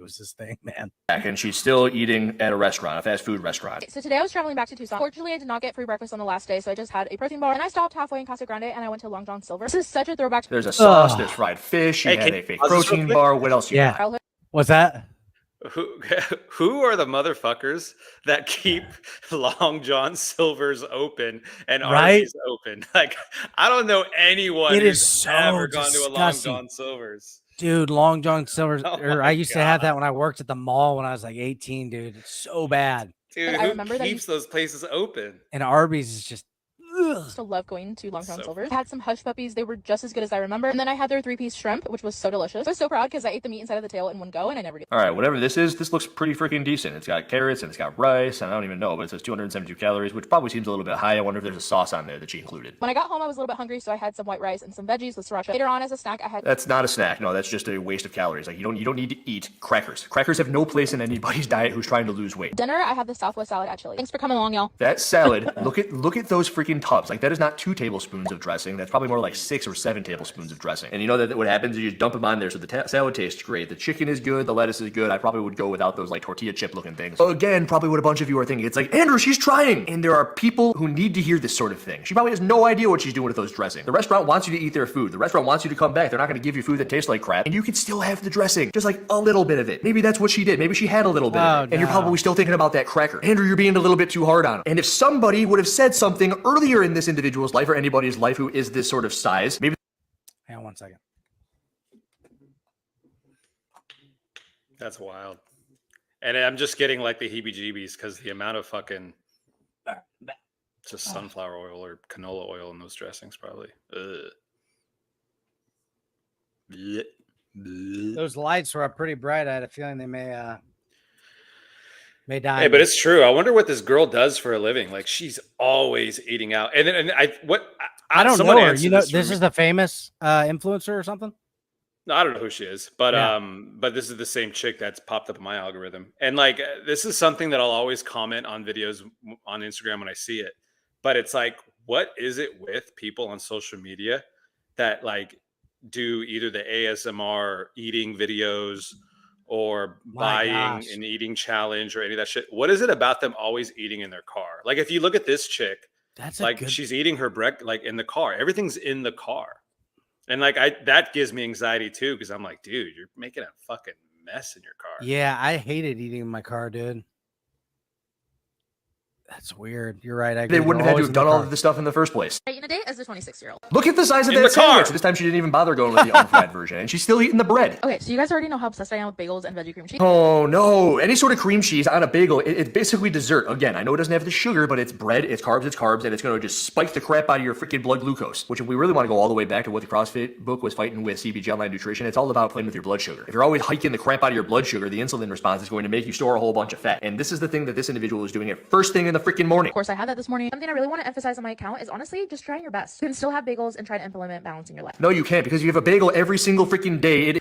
was his thing, man. And she's still eating at a restaurant, a fast food restaurant. So today I was traveling back to Tucson. Fortunately, I did not get free breakfast on the last day, so I just had a protein bar. And I stopped halfway in Casa Grande, and I went to Long John Silver. This is such a throwback. There's a sauce, there's fried fish, you had a fake protein bar. What else you got? Childhood. What's that? Who are the motherfuckers that keep Long John Silver's open and Arby's open? Like, I don't know anyone who's ever gone to a Long John Silver's. Dude, Long John Silver's. I used to have that when I worked at the mall when I was like 18, dude. It's so bad. Dude, who keeps those places open? And Arby's is just... Still love going to Long John Silver's. I had some hush puppies. They were just as good as I remember. And then I had their 3-piece shrimp, which was so delicious. I was so proud because I ate the meat inside of the tail in one go, and I never did. All right, whatever this is, this looks pretty freaking decent. It's got carrots and it's got rice, and I don't even know, but it says 272 calories, which probably seems a little bit high. I wonder if there's a sauce on there that she included. When I got home, I was a little bit hungry, so I had some white rice and some veggies with sriracha. Later on, as a snack, I had... That's not a snack. No, that's just a waste of calories. Like, you don't need to eat crackers. Crackers have no place in anybody's diet who's trying to lose weight. Dinner, I had the Southwest salad at Chili. Thanks for coming along, y'all. That salad, look at those freaking tubs. Like, that is not 2 tablespoons of dressing. That's probably more like 6 or 7 tablespoons of dressing. And you know that what happens is you just dump them on there, so the salad tastes great. The chicken is good. The lettuce is good. I probably would go without those like tortilla chip looking things. Again, probably what a bunch of you are thinking. It's like, Andrew, she's trying. And there are people who need to hear this sort of thing. She probably has no idea what she's doing with those dressing. The restaurant wants you to eat their food. The restaurant wants you to come back. They're not going to give you food that tastes like crap. And you can still have the dressing. Just like a little bit of it. Maybe that's what she did. Maybe she had a little bit of it. And you're probably still thinking about that cracker. Andrew, you're being a little bit too hard on him. And if somebody would have said something earlier in this individual's life or anybody's life who is this sort of size, maybe... Hang on 1 second. That's wild. And I'm just getting like the heebie-jeebies because the amount of fucking just sunflower oil or canola oil in those dressings probably. Those lights were up pretty bright. I had a feeling they may die. Hey, but it's true. I wonder what this girl does for a living. Like, she's always eating out. I don't know her. You know, this is the famous influencer or something. No, I don't know who she is, but but this is the same chick that's popped up in my algorithm. And like, this is something that I'll always comment on videos on Instagram when I see it. But it's like, what is it with people on social media that like do either the ASMR eating videos or buying an eating challenge or any of that shit? What is it about them always eating in their car? Like, if you look at this chick, that's like she's eating her breakfast like in the car. Everything's in the car. And like that gives me anxiety too, because I'm like, dude, you're making a fucking mess in your car. Yeah, I hated eating in my car, dude. That's weird. You're right. They wouldn't have had to have done all of this stuff in the first place. In a date as a 26-year-old. Look at the size of that sandwich. This time she didn't even bother going with the unfried version, and she's still eating the bread. Okay, so you guys already know how obsessed I am with bagels and veggie cream cheese. Oh no! Any sort of cream cheese on a bagel, it's basically dessert. Again, I know it doesn't have the sugar, but it's bread, it's carbs, and it's going to just spike the crap out of your freaking blood glucose. Which, if we really want to go all the way back to what the CrossFit book was fighting with CBG Online Nutrition, it's all about playing with your blood sugar. If you're always hiking the crap out of your blood sugar, the insulin response is going to make you store a whole bunch of fat. And this is the thing that this individual is doing it first thing in the freaking morning. Of course, I had that this morning. Something I really want to emphasize on my account is honestly just trying your best. You can still have bagels and try to implement balance in your life. No, you can't, because you have a bagel every single freaking day.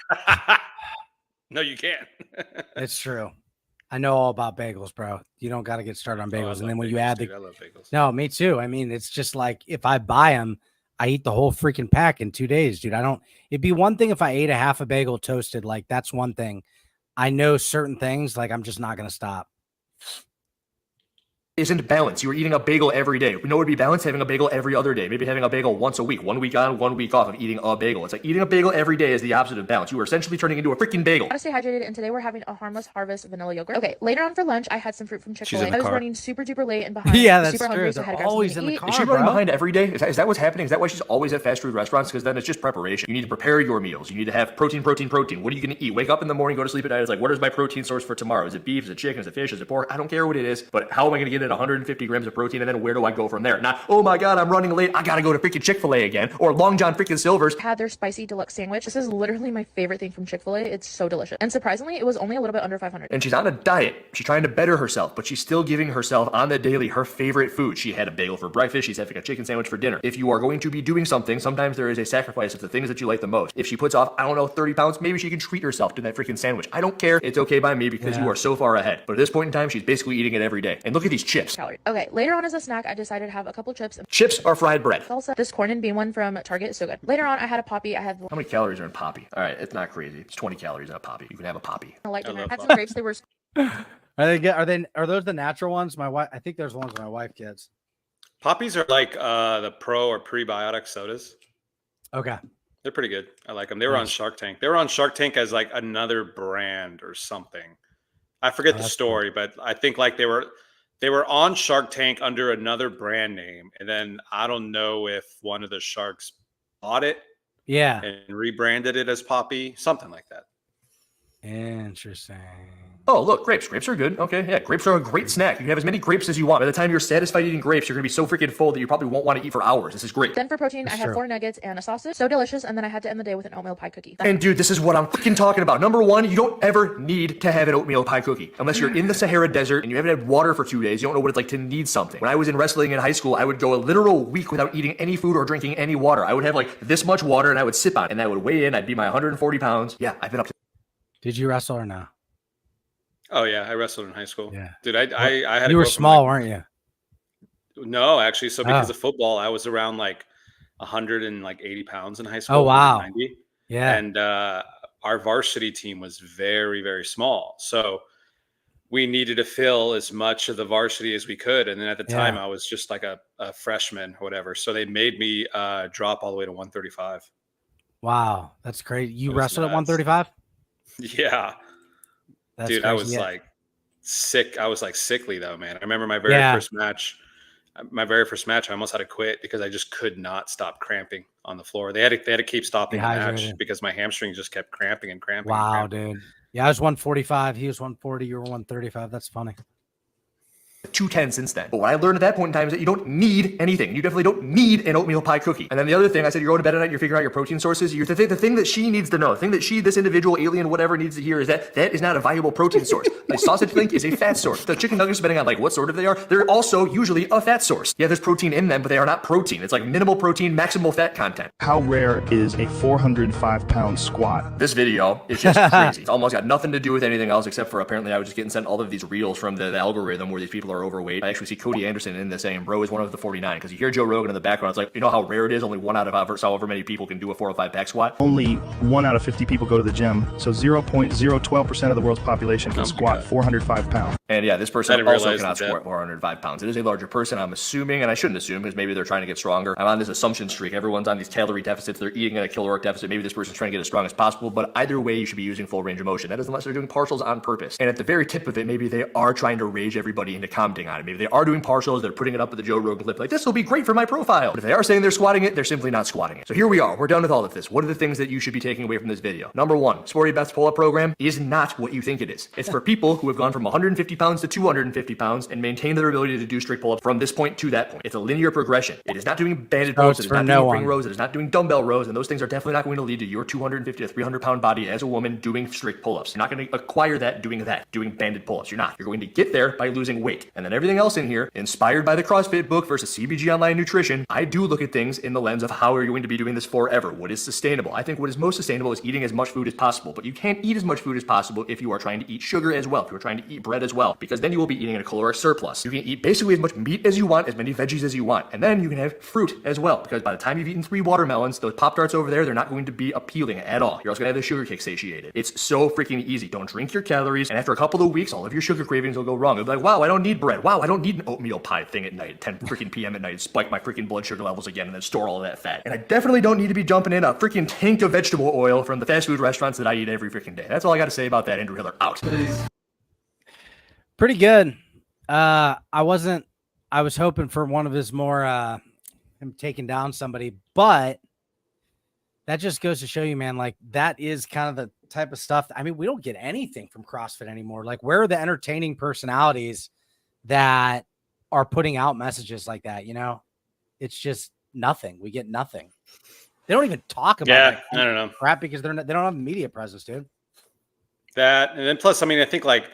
No, you can't. It's true. I know all about bagels, bro. You don't got to get started on bagels. And then when you add I love bagels. No, me too. I mean, it's just like if I buy them, I eat the whole freaking pack in 2 days, dude. It'd be one thing if I ate a half a bagel toasted. Like, that's one thing. I know certain things, like, I'm just not going to stop. Isn't balance. You are eating a bagel every day. We know it would be balanced having a bagel every other day. Maybe having a bagel once a week, 1 week on, 1 week off of eating a bagel. It's like eating a bagel every day is the opposite of balance. You are essentially turning into a freaking bagel. Gotta stay hydrated, and today we're having a Harmless Harvest vanilla yogurt. Okay, later on for lunch, I had some fruit from Chick-fil-A. I was running super duper late and behind. Yeah, that's super true. hungry, so I had to grab always something in the to car. Is she running behind every day? Is that what's happening? Is that why she's always at fast food restaurants? Because then it's just preparation. You need to prepare your meals. You need to have protein. What are you going to eat? Wake up in the morning, go to sleep at night. It's like, what is my protein source for tomorrow? Is it beef? Is it chicken? Is it fish? Is it pork? I don't care what it is, but how am I going to get at 150 grams of protein, and then where do I go from there? Not, oh my God, I'm running late, I gotta go to freaking Chick-fil-A again, or Long John freaking Silver's. Had their spicy deluxe sandwich. This is literally my favorite thing from Chick-fil-A. It's so delicious. And surprisingly, it was only a little bit under 500. And she's on a diet. She's trying to better herself, but she's still giving herself on the daily her favorite food. She had a bagel for breakfast. She's having a chicken sandwich for dinner. If you are going to be doing something, sometimes there is a sacrifice of the things that you like the most. If she puts off, I don't know, 30 pounds, maybe she can treat herself to that freaking sandwich. I don't care. It's okay by me because you are so far ahead. But at this point in time, she's basically eating it every day. And look at these chips. Calories. Okay, later on as a snack, I decided to have a couple chips. Chips are fried bread. Salsa. This corn and bean one from Target is so good. Later on, I had a Poppy. I had How many calories are in Poppy? All right, it's not crazy. It's 20 calories in a Poppy. You can have a Poppy. a light dinner. love Had some Poppy. grapes. They were Are those the natural ones? My wife, I think there's ones my wife gets. Poppies are like the pro or prebiotic sodas. Okay. They're pretty good. I like them. They were on Shark Tank. They were on Shark Tank as like another brand or something. I forget the story, but I think like they were on Shark Tank under another brand name, and then I don't know if one of the sharks bought it, and rebranded it as Poppy, something like that. Interesting. Oh, look, grapes. Grapes are good. Okay, yeah, grapes are a great snack. You can have as many grapes as you want. By the time you're satisfied eating grapes, you're going to be so freaking full that you probably won't want to eat for hours. This is great. Then for protein, I had 4 nuggets and a sausage. So delicious. And then I had to end the day with an oatmeal pie cookie. And dude, this is what I'm freaking talking about. Number one, you don't ever need to have an oatmeal pie cookie. Unless you're in the Sahara Desert and you haven't had water for 2 days, you don't know what it's like to need something. When I was in wrestling in high school, I would go a literal week without eating any food or drinking any water. I would have like this much water and I would sip on it. And I would weigh in. I'd be my 140 pounds. Yeah, I've been up to... Did you wrestle or no? Oh yeah, I wrestled in high school. Yeah, dude, I had. You were small, weren't you? No, actually. So because of football, I was around like 180 pounds in high school. Oh wow. 190. Yeah. And our varsity team was very, very small, so we needed to fill as much of the varsity as we could. And then at the time, I was just like a freshman or whatever. So they made me drop all the way to 135. Wow, that's crazy. You wrestled at 135? Yeah. That's dude, crazy. I was like sick. I was like sickly though, man. I remember my very first match. I almost had to quit because I just could not stop cramping on the floor. They had to keep stopping the match because my hamstring just kept cramping and cramping. Wow, and cramping. dude. Yeah, I was 145. He was 140. You were 135. That's funny. 210 since then. But what I learned at that point in time is that you don't need anything. You definitely don't need an oatmeal pie cookie. And then the other thing, I said you're going to bed at night, you're figuring out your protein sources. The thing that she needs to know, the thing that this individual alien, whatever, needs to hear is that is not a viable protein source. A sausage link is a fat source. The chicken nuggets, depending on like what sort of they are, they're also usually a fat source. Yeah, there's protein in them, but they are not protein. It's like minimal protein, maximal fat content. How rare is a 405-pound squat? This video is just crazy. It's almost got nothing to do with anything else except for apparently I was just getting sent all of these reels from the algorithm where these people are overweight. I actually see Cody Anderson in this saying, bro is one of the 49, because you hear Joe Rogan in the background. It's like, you know how rare it is? Only 1 out of however many people can do a 405 back squat. Only 1 out of 50 people go to the gym. So 0.012% of the world's population can squat 405 pounds. And yeah, this person also cannot squat 405 pounds. It is a larger person, I'm assuming, and I shouldn't assume because maybe they're trying to get stronger. I'm on this assumption streak. Everyone's on these calorie deficits. They're eating at a caloric deficit. Maybe this person's trying to get as strong as possible, but either way, you should be using full range of motion. That is unless they're doing partials on purpose. And at the very tip of it, maybe they are trying to rage everybody into commenting on it. Maybe they are doing partials. They're putting it up with the Joe Rogan clip like, this will be great for my profile. But if they are saying they're squatting it, they're simply not squatting it. So here we are. We're done with all of this. What are the things that you should be taking away from this video? Number one, Sporty Beth's pull-up program is not what you think it is. It's for people who have gone from 150 pounds to 250 pounds and maintain their ability to do strict pull-ups from this point to that point. It's a linear progression. It is not doing banded rows. It is not doing ring rows. It is not doing dumbbell rows. And those things are definitely not going to lead to your 250 to 300 pound body as a woman doing strict pull-ups. You're not going to acquire that, doing banded pull-ups. You're not. You're going to get there by losing weight. And then everything else in here, inspired by the CrossFit book versus CBG Online Nutrition, I do look at things in the lens of how are you going to be doing this forever? What is sustainable? I think what is most sustainable is eating as much food as possible, but you can't eat as much food as possible if you are trying to eat sugar as well, if you're trying to eat bread as well, because then you will be eating in a caloric surplus. You can eat basically as much meat as you want, as many veggies as you want, and then you can have fruit as well, because by the time you've eaten 3 watermelons, those Pop-Tarts over there, they're not going to be appealing at all. You're also going to have the sugar kick satiated. It's so freaking easy. Don't drink your calories, and after a couple of weeks, all of your sugar cravings will go wrong. You'll be like, wow, I don't need bread. Wow, I don't need an oatmeal pie thing at night at 10 freaking p.m. at night, spike my freaking blood sugar levels again, and then store all of that fat. And I definitely don't need to be dumping in a freaking tank of vegetable oil from the fast food restaurants that I eat every freaking day. That's all I got to say about that. Andrew Hiller out. Pretty good. I was hoping for one of his more him taking down somebody, but that just goes to show you, man, like that is kind of the type of stuff. I mean, we don't get anything from CrossFit anymore. Like, where are the entertaining personalities that are putting out messages like that. It's just nothing. We get nothing. They don't even talk about I don't know crap because they don't have a media presence, dude. That, and then plus, I mean, I think like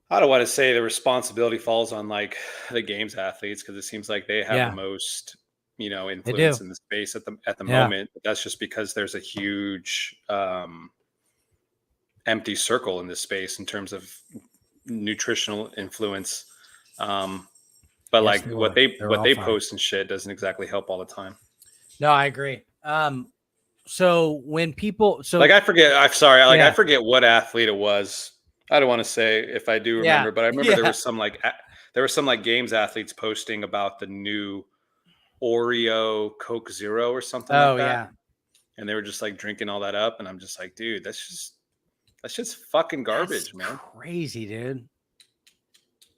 I don't want to say the responsibility falls on like the games athletes because it seems like they have the most, influence in the space at the moment. But that's just because there's a huge empty circle in this space in terms of nutritional influence. But like what they post and shit doesn't exactly help all the time. No, I agree. So when people, like I forget, I forget what athlete it was. I don't want to say if I do remember, but I remember there was some like games athletes posting about the new Oreo Coke Zero or something like that. Yeah. And they were just like drinking all that up. And I'm just like, dude, that's just fucking garbage, man. Crazy, dude.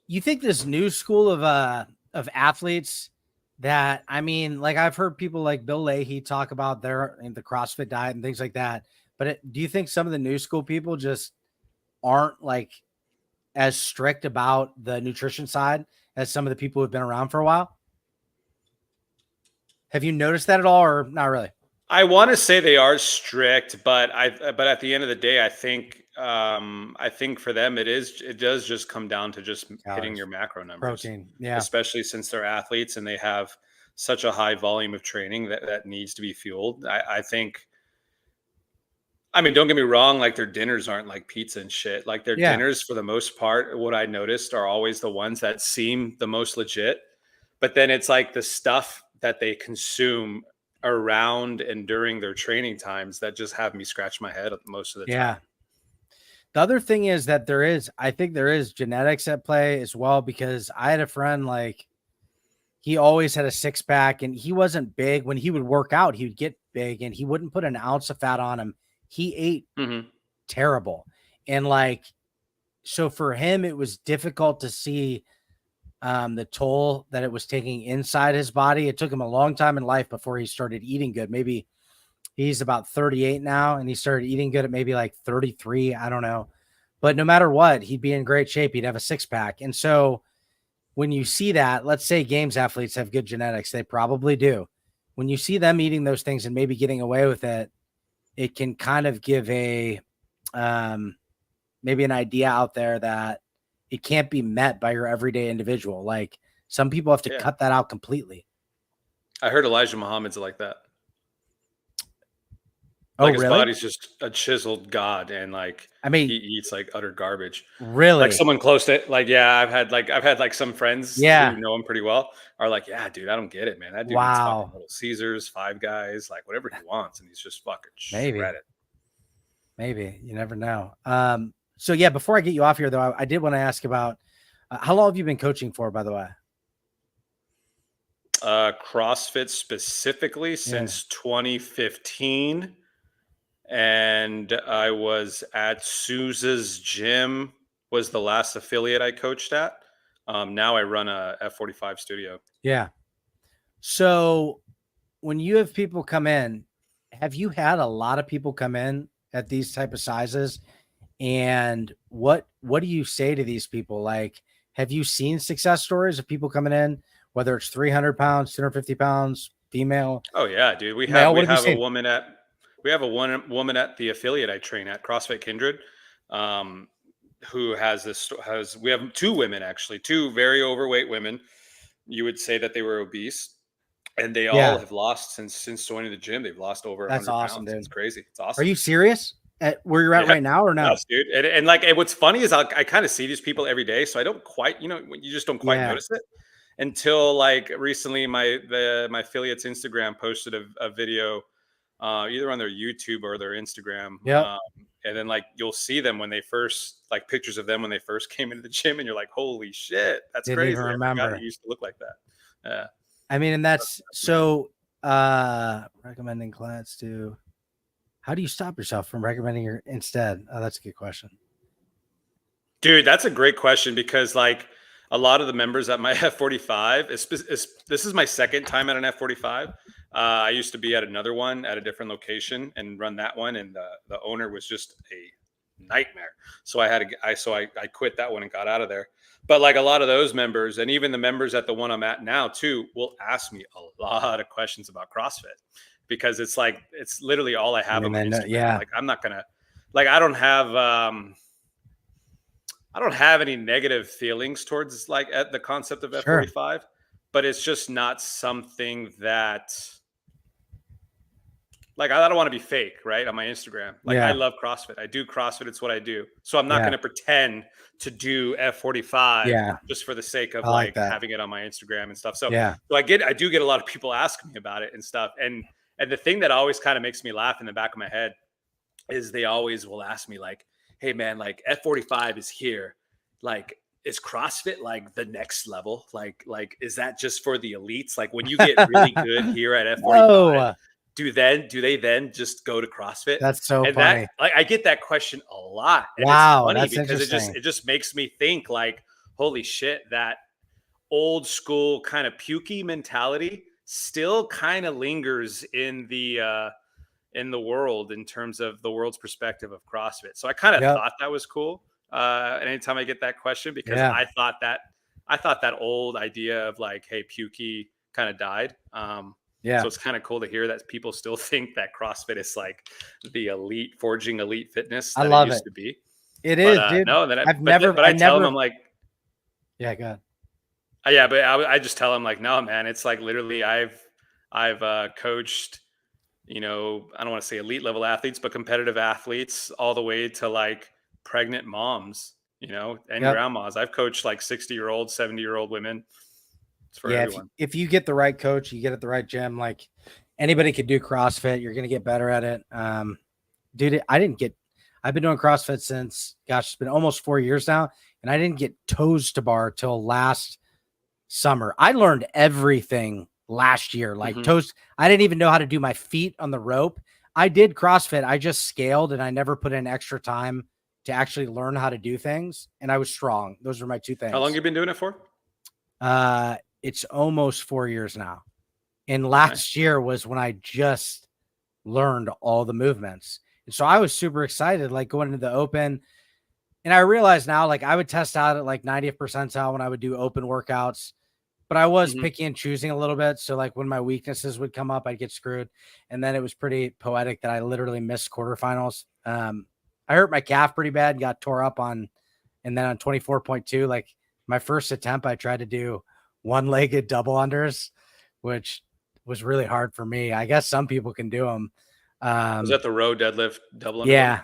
You think this new school of athletes that, I mean, like I've heard people like Bill Leahy talk about the CrossFit diet and things like that. But do you think some of the new school people just aren't like as strict about the nutrition side as some of the people who've been around for a while? Have you noticed that at all, or not really? I want to say they are strict, but at the end of the day, I think for them it does just come down to just hitting your macro numbers, protein, especially since they're athletes and they have such a high volume of training that needs to be fueled. I think. I mean, don't get me wrong, like their dinners aren't like pizza and shit. Like their dinners, for the most part, what I noticed are always the ones that seem the most legit. But then it's like the stuff that they consume around and during their training times that just have me scratch my head most of the time. The other thing is that I think there is genetics at play as well, because I had a friend, like he always had a 6-pack and he wasn't big. When he would work out, he would get big and he wouldn't put an ounce of fat on him. He ate terrible. And like, so for him, it was difficult to see the toll that it was taking inside his body. It took him a long time in life before he started eating good. Maybe he's about 38 now and he started eating good at maybe like 33. I don't know. But no matter what, he'd be in great shape. He'd have a 6-pack. And so when you see that, let's say games athletes have good genetics, they probably do. When you see them eating those things and maybe getting away with it, it can kind of give a maybe an idea out there that it can't be met by your everyday individual. Like some people have to cut that out completely. I heard Elijah Muhammad's like that. Oh, like his really? body's just a chiseled god, and like I mean, he eats like utter garbage. Really? Like someone close to it, like I've had some friends who know him pretty well are like, yeah, dude, I don't get it, man. That dude eats fucking Little Caesars, Five Guys, like whatever he wants, and he's just fucking shredded. Maybe you never know. So yeah, before I get you off here though, I did want to ask about how long have you been coaching for, by the way? CrossFit specifically since 2015. And I was at Sousa's gym, was the last affiliate I coached at. Now I run a F45 studio. Yeah. So when you have people come in, have you had a lot of people come in at these type of sizes? And what do you say to these people? Like, have you seen success stories of people coming in, whether it's 300 pounds, 250 pounds, female? Oh yeah, dude. We have a woman at the affiliate I train at, CrossFit Kindred, who we have 2 women, actually, 2 very overweight women. You would say that they were obese, and they all have lost since joining the gym. They've lost over 100 pounds. Dude. It's crazy. It's awesome. Are you serious at where you're at right now, or no? Yes, dude. And like, and what's funny is I kind of see these people every day, so I don't quite, you just don't quite notice it until like recently my affiliate's Instagram posted a video either on their YouTube or their Instagram. And then like you'll see them when they first, like pictures of them when they first came into the gym, and you're like, holy shit, that's crazy. I forgot it used to look like that. Yeah. I mean, and that's so recommending clients to, how do you stop yourself from recommending your instead? Oh, that's a good question. Dude, that's a great question, because like a lot of the members at my F45, this is my second time at an F45. I used to be at another one at a different location and run that one. And the owner was just a nightmare. So I quit that one and got out of there. But like a lot of those members, and even the members at the one I'm at now too, will ask me a lot of questions about CrossFit, because it's literally all I have on my Instagram. Yeah. Like I'm not gonna, like I don't have any negative feelings towards like at the concept of F45, but it's just not something that, like, I don't want to be fake, right? On my Instagram. Like, I love CrossFit. I do CrossFit. It's what I do. So I'm not going to pretend to do F45 just for the sake of like having it on my Instagram and stuff. So, so I do get a lot of people asking me about it and stuff. And the thing that always kind of makes me laugh in the back of my head is they always will ask me like, hey man, like F45 is here. Like, is CrossFit like the next level? Like, is that just for the elites? Like when you get really good here at F45, do they then just go to CrossFit? That's so funny. That, like, I get that question a lot. And wow, it's funny that's because it just makes me think like, holy shit, that old school kind of pukey mentality still kind of lingers in the world in terms of the world's perspective of CrossFit. So I kind of thought that was cool. And anytime I get that question, because I thought that old idea of like, hey, pukey kind of died. So it's kind of cool to hear that people still think that CrossFit is like the elite, forging elite fitness that it used to be. It is, dude. No, then I tell them, I'm like, yeah, go ahead. Yeah, but I just tell them like, no, man, it's like literally I've coached, I don't want to say elite level athletes, but competitive athletes all the way to like pregnant moms, and grandmas. I've coached like 60-year-old, 70-year-old women. It's for everyone. If you get the right coach, you get at the right gym, like anybody could do CrossFit. You're going to get better at it. Dude, I've been doing CrossFit since, it's been almost 4 years now. And I didn't get toes to bar till last summer. I learned everything last year, like toes. I didn't even know how to do my feet on the rope. I did CrossFit. I just scaled and I never put in extra time to actually learn how to do things. And I was strong. Those were my two things. How long have you been doing it for? It's almost 4 years now. And last year was when I just learned all the movements. And so I was super excited, like going into the open. And I realize now, like I would test out at like 90th percentile when I would do open workouts, but I was picking and choosing a little bit. So like when my weaknesses would come up, I'd get screwed. And then it was pretty poetic that I literally missed quarterfinals. I hurt my calf pretty bad, got tore up and then on 24.2, like my first attempt, I tried to do one-legged double unders, which was really hard for me. I guess some people can do them. Was that the row deadlift double under?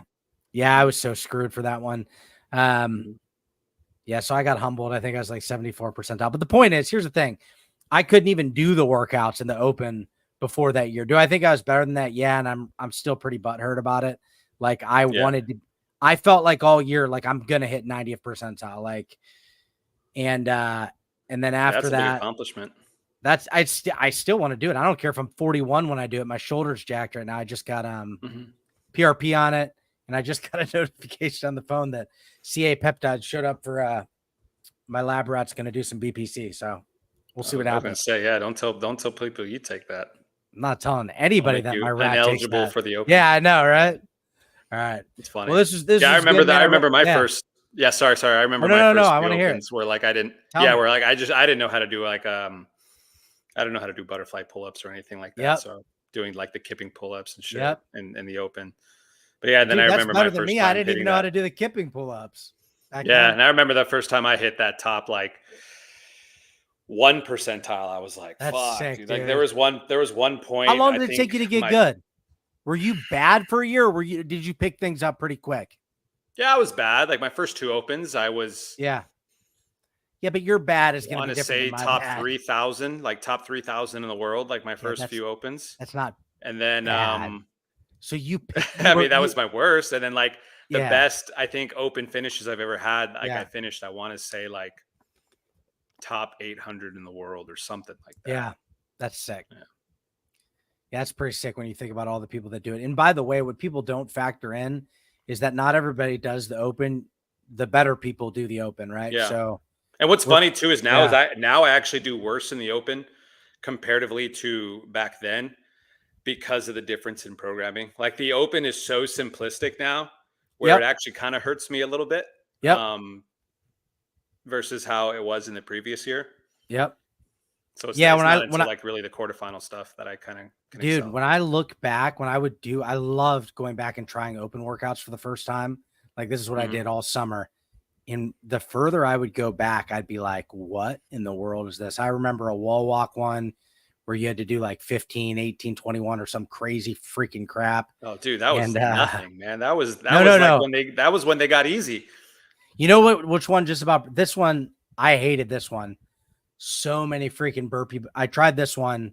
Yeah, I was so screwed for that one. So I got humbled. I think I was like 74% out. But the point is, here's the thing. I couldn't even do the workouts in the open before that year. Do I think I was better than that? Yeah, and I'm still pretty butthurt about it. Like I felt like all year, like I'm gonna hit 90th percentile. Like, and then after that's a big accomplishment. I still want to do it. I don't care if I'm 41 when I do it. My shoulder's jacked right now. I just got PRP on it, and I just got a notification on the phone that CA peptides showed up for my lab rat's going to do some BPC. So we'll see what happens. I was going to say, don't tell people you take that. I'm not telling anybody that my rat takes that. For the open. Yeah, I know, right? All right. It's funny. Well, this is I remember that. I rember my first. Yeah, sorry. I remember my first. I want to hear it. Where like I didn't. Where like I didn't know how to do like I don't know how to do butterfly pull-ups or anything like that. Yep. So doing like the kipping pull-ups and shit in the open. But yeah, then I remember my first time I didn't even know how to do the kipping pull-ups. And I remember the first time I hit that top like 1 percentile. I was like, that's fuck, sick, dude. Like there was one point. How long did it take you to get good? Were you bad for a year, or did you pick things up pretty quick? Yeah, I was bad. Like my first 2 opens, I was. Yeah, but your bad is going to be different. Say top 3,000, like top 3,000 in the world. Like my first few opens. That's not. And then, bad. So you. I mean, that was my worst. And then, like the best, I think, open finishes I've ever had. Like I finished, I want to say, like top 800 in the world or something like that. Yeah, that's sick. Yeah, that's pretty sick when you think about all the people that do it. And by the way, what people don't factor in is that not everybody does the open. The better people do the open, right? Yeah. So. And what's funny too is now I actually do worse in the open comparatively to back then because of the difference in programming. Like the open is so simplistic now where it actually kind of hurts me a little bit. Yep. Versus how it was in the previous year. Yep. So it's not until like really the quarterfinal stuff that I kind of dude, excel. when I look back, I loved going back and trying open workouts for the first time. Like this is what I did all summer. And the further I would go back, I'd be like, what in the world is this? I remember a wall walk one where you had to do like 15, 18, 21 or some crazy freaking crap. Oh, dude, that was nothing, man. That was when they got easy. You know what? Which one? Just about this one. I hated this one. So many freaking burpee. I tried this one,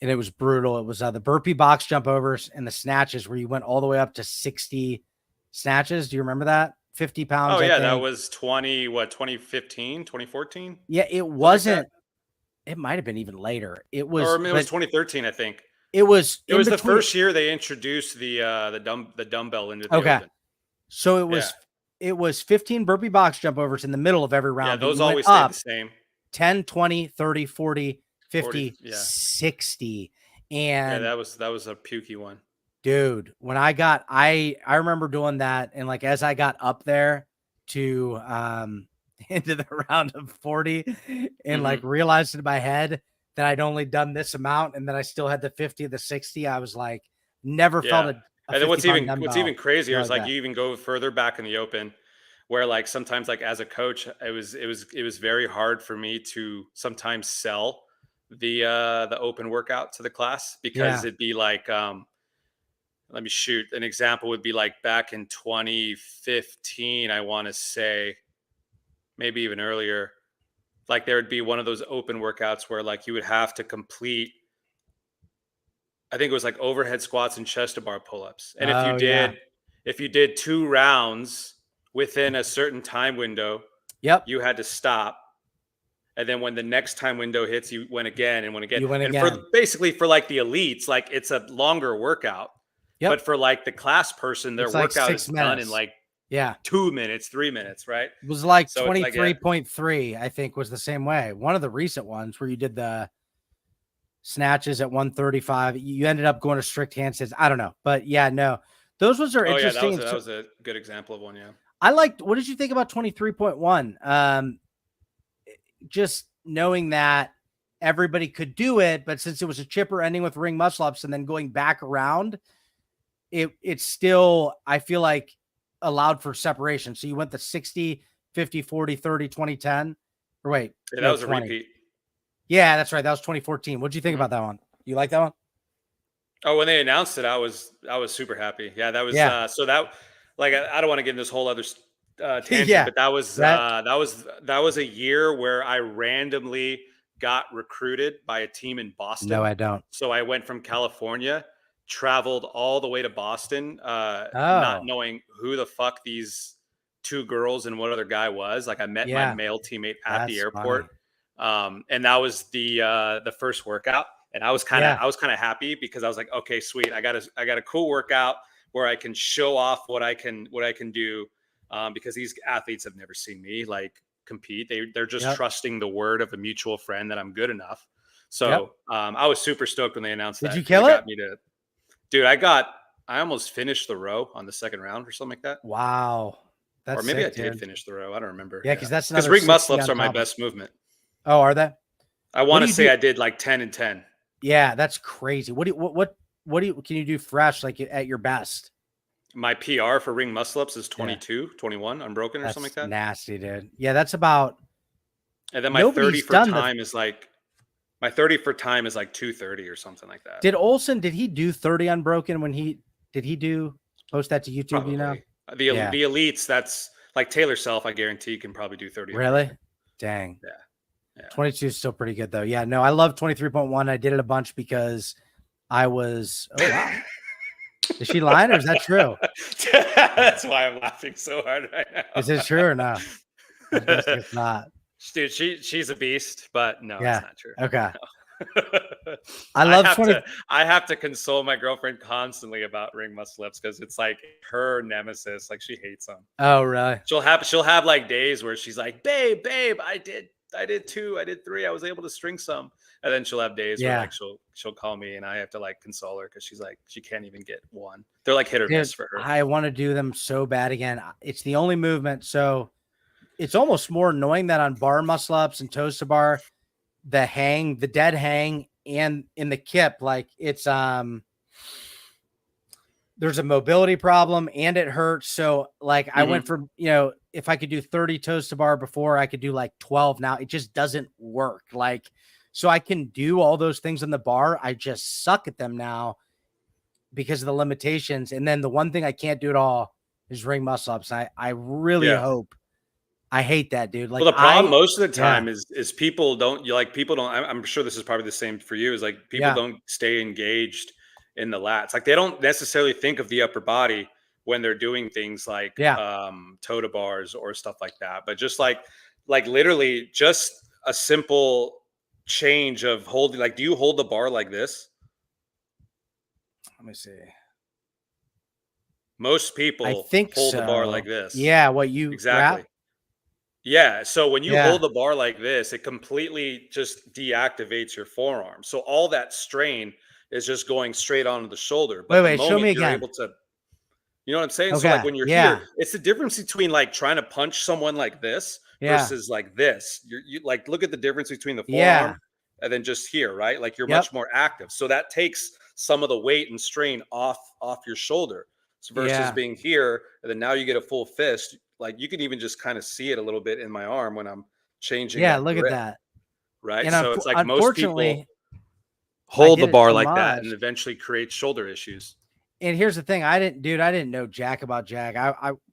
and it was brutal. It was the burpee box jump overs and the snatches where you went all the way up to 60 snatches. Do you remember that? 50 pounds. Oh yeah, that was 2015, 2014. Yeah, it wasn't. Like it might have been even later. It was, or it was 2013, I think. It was the first year they introduced the dumbbell into the open. So it was 15 burpee box jump overs in the middle of every round. Yeah, those always stayed the same. 10, 20, 30, 40, 50, 60. And that was a pukey one. Dude, when I remember doing that, and like as I got up there to into the round of 40 and like realized in my head that I'd only done this amount and that I still had the 50, the 60, I was like, never felt a and then what's even crazier is like you even go further back in the open where like sometimes like as a coach, it was very hard for me to sometimes sell the open workout to the class because it'd be like let me shoot an example would be like back in 2015, I want to say maybe even earlier, like there would be one of those open workouts where like you would have to complete, I think it was like overhead squats and chest to bar pull-ups. And if you did 2 rounds within a certain time window, you had to stop. And then when the next time window hits, you went again and went again. Basically for like the elites, like it's a longer workout. But for like the class person, their workout is done in like 2 minutes, 3 minutes, right? It was like 23.3, I think was the same way. One of the recent ones where you did the snatches at 135, you ended up going to strict handstands. I don't know, but yeah, no, those ones are interesting. That was a good example of one. Yeah. I liked, what did you think about 23.1? Just knowing that everybody could do it, but since it was a chipper ending with ring muscle ups and then going back around, it's still, I feel like, allowed for separation. So you went the 60, 50, 40, 30, 20, 10. Or wait. Yeah, that was 20. A repeat. Yeah, that's right. That was 2014. What did you think about that one? You like that one? Oh, when they announced it, I was super happy. Yeah, that was so that, like, I don't want to get into this whole other tangent, but that was a year where I randomly got recruited by a team in Boston. No, I don't. So I went from California, traveled all the way to Boston, not knowing who the fuck these 2 girls and what other guy was. Like I met my male teammate at the airport. And that was the first workout. And I was kind of happy because I was like, okay, sweet. I got a cool workout where I can show off what I can do. Because these athletes have never seen me like compete. They're just trusting the word of a mutual friend that I'm good enough. So I was super stoked when they announced that. Did you kill it? Dude, I almost finished the row on the second round or something like that. Wow. Or maybe I did finish the row. I don't remember. Yeah, because ring muscle ups are my best movement. Oh, are they? I want to say I did like 10 and 10. Yeah, that's crazy. What can you do fresh like at your best? My PR for ring muscle ups is 22, 21 unbroken or something like that. Nasty, dude. Yeah, that's about. And then my 30 for time is like. My 30 for time is like 2:30 or something like that. Did Olsen, did he do 30 unbroken when did he post that to YouTube? Probably. You know, the elites, that's like Taylor Self, I guarantee can probably do 30. Really? Dang. Yeah. 22 is still pretty good though. Yeah, no, I love 23.1. I did it a bunch because I was, oh wow. Is she lying or is that true? That's why I'm laughing so hard right now. Is it true or not? I guess it's not. Dude, she's a beast, but no, it's not true. Okay. No. I have to console my girlfriend constantly about ring muscle ups because it's like her nemesis. Like she hates them. Oh, really? She'll have like days where she's like, babe, I did 2, I did 3. I was able to string some. And then she'll have days where Yeah. like she'll call me and I have to like console her because she's like she can't even get one. They're like hit or Dude, miss for her. I want to do them so bad again. It's the only movement. So it's almost more annoying that on bar muscle ups and toes to bar, the dead hang, and in the kip, like it's there's a mobility problem and it hurts. So like I went from, if I could do 30 toes to bar before, I could do like 12 now. It just doesn't work. Like, so I can do all those things in the bar. I just suck at them now because of the limitations. And then the one thing I can't do at all is ring muscle ups. I really hope. I hate that, dude. Like, Well, the problem most of the yeah. time is people don't I'm sure this is probably the same for you, is like people don't stay engaged in the lats. Like they don't necessarily think of the upper body when they're doing things like toe to bars or stuff like that. But just like literally just a simple change of holding, like, do you hold the bar like this? Let me see. Most people I think hold the bar so. like this. Yeah, what you exactly. wrap? Yeah. So when you hold the bar like this, it completely just deactivates your forearm. So all that strain is just going straight onto the shoulder. But the Wait, show me moment you're again. able to, you know what I'm saying? Okay. So like when you're here, it's the difference between like trying to punch someone like this versus like this. You like look at the difference between the forearm and then just here, right? Like you're much more active. So that takes some of the weight and strain off your shoulder. So versus being here, and then now you get a full fist. Like you can even just kind of see it a little bit in my arm when I'm changing. Yeah, that look grip, at that. right? And so it's like most people hold the bar like that and eventually create shoulder issues. And here's the thing, I didn't know jack about jack.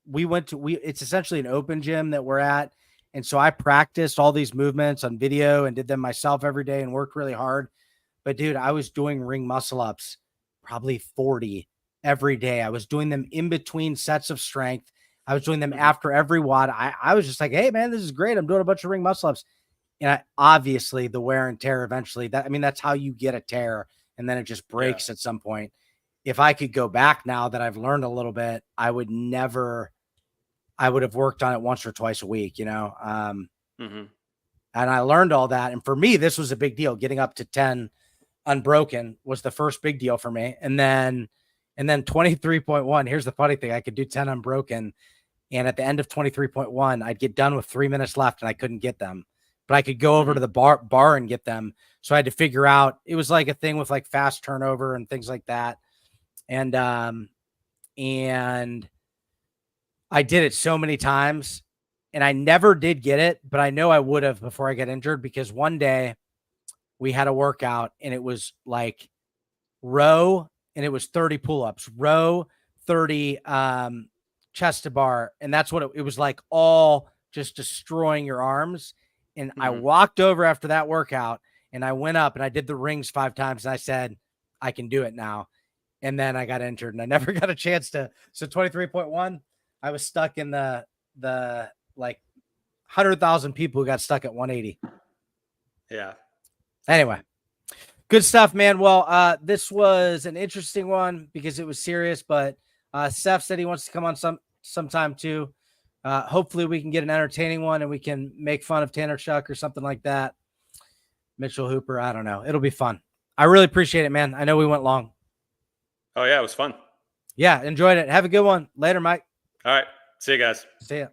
It's essentially an open gym that we're at. And so I practiced all these movements on video and did them myself every day and worked really hard. But dude, I was doing ring muscle ups, probably 40 every day. I was doing them in between sets of strength. I was doing them after every WOD. I was just like, hey man, this is great. I'm doing a bunch of ring muscle ups. And obviously the wear and tear eventually, that's how you get a tear. And then it just breaks at some point. If I could go back now that I've learned a little bit, I would have worked on it once or twice a week, and I learned all that. And for me, this was a big deal. Getting up to 10 unbroken was the first big deal for me. And then 23.1, here's the funny thing. I could do 10 unbroken. And at the end of 23.1, I'd get done with 3 minutes left and I couldn't get them, but I could go over to the bar and get them. So I had to figure out, it was like a thing with like fast turnover and things like that. And I did it so many times and I never did get it, but I know I would have before I got injured, because one day we had a workout and it was like row and it was 30 pull-ups, row 30 chest to bar. And that's what it was like, all just destroying your arms. And I walked over after that workout and I went up and I did the rings 5 times and I said, I can do it now. And then I got injured and I never got a chance to. So 23.1, I was stuck in the like 100,000 people who got stuck at 180. Yeah. Anyway, good stuff, man. Well, this was an interesting one because it was serious, but Seth said he wants to come on sometime too. Hopefully we can get an entertaining one and we can make fun of Tanner Shuck or something like that. Mitchell Hooper, I don't know. It'll be fun. I really appreciate it, man. I know we went long. Oh yeah, it was fun. Yeah, enjoyed it. Have a good one. Later, Mike. All right. See you guys. See ya.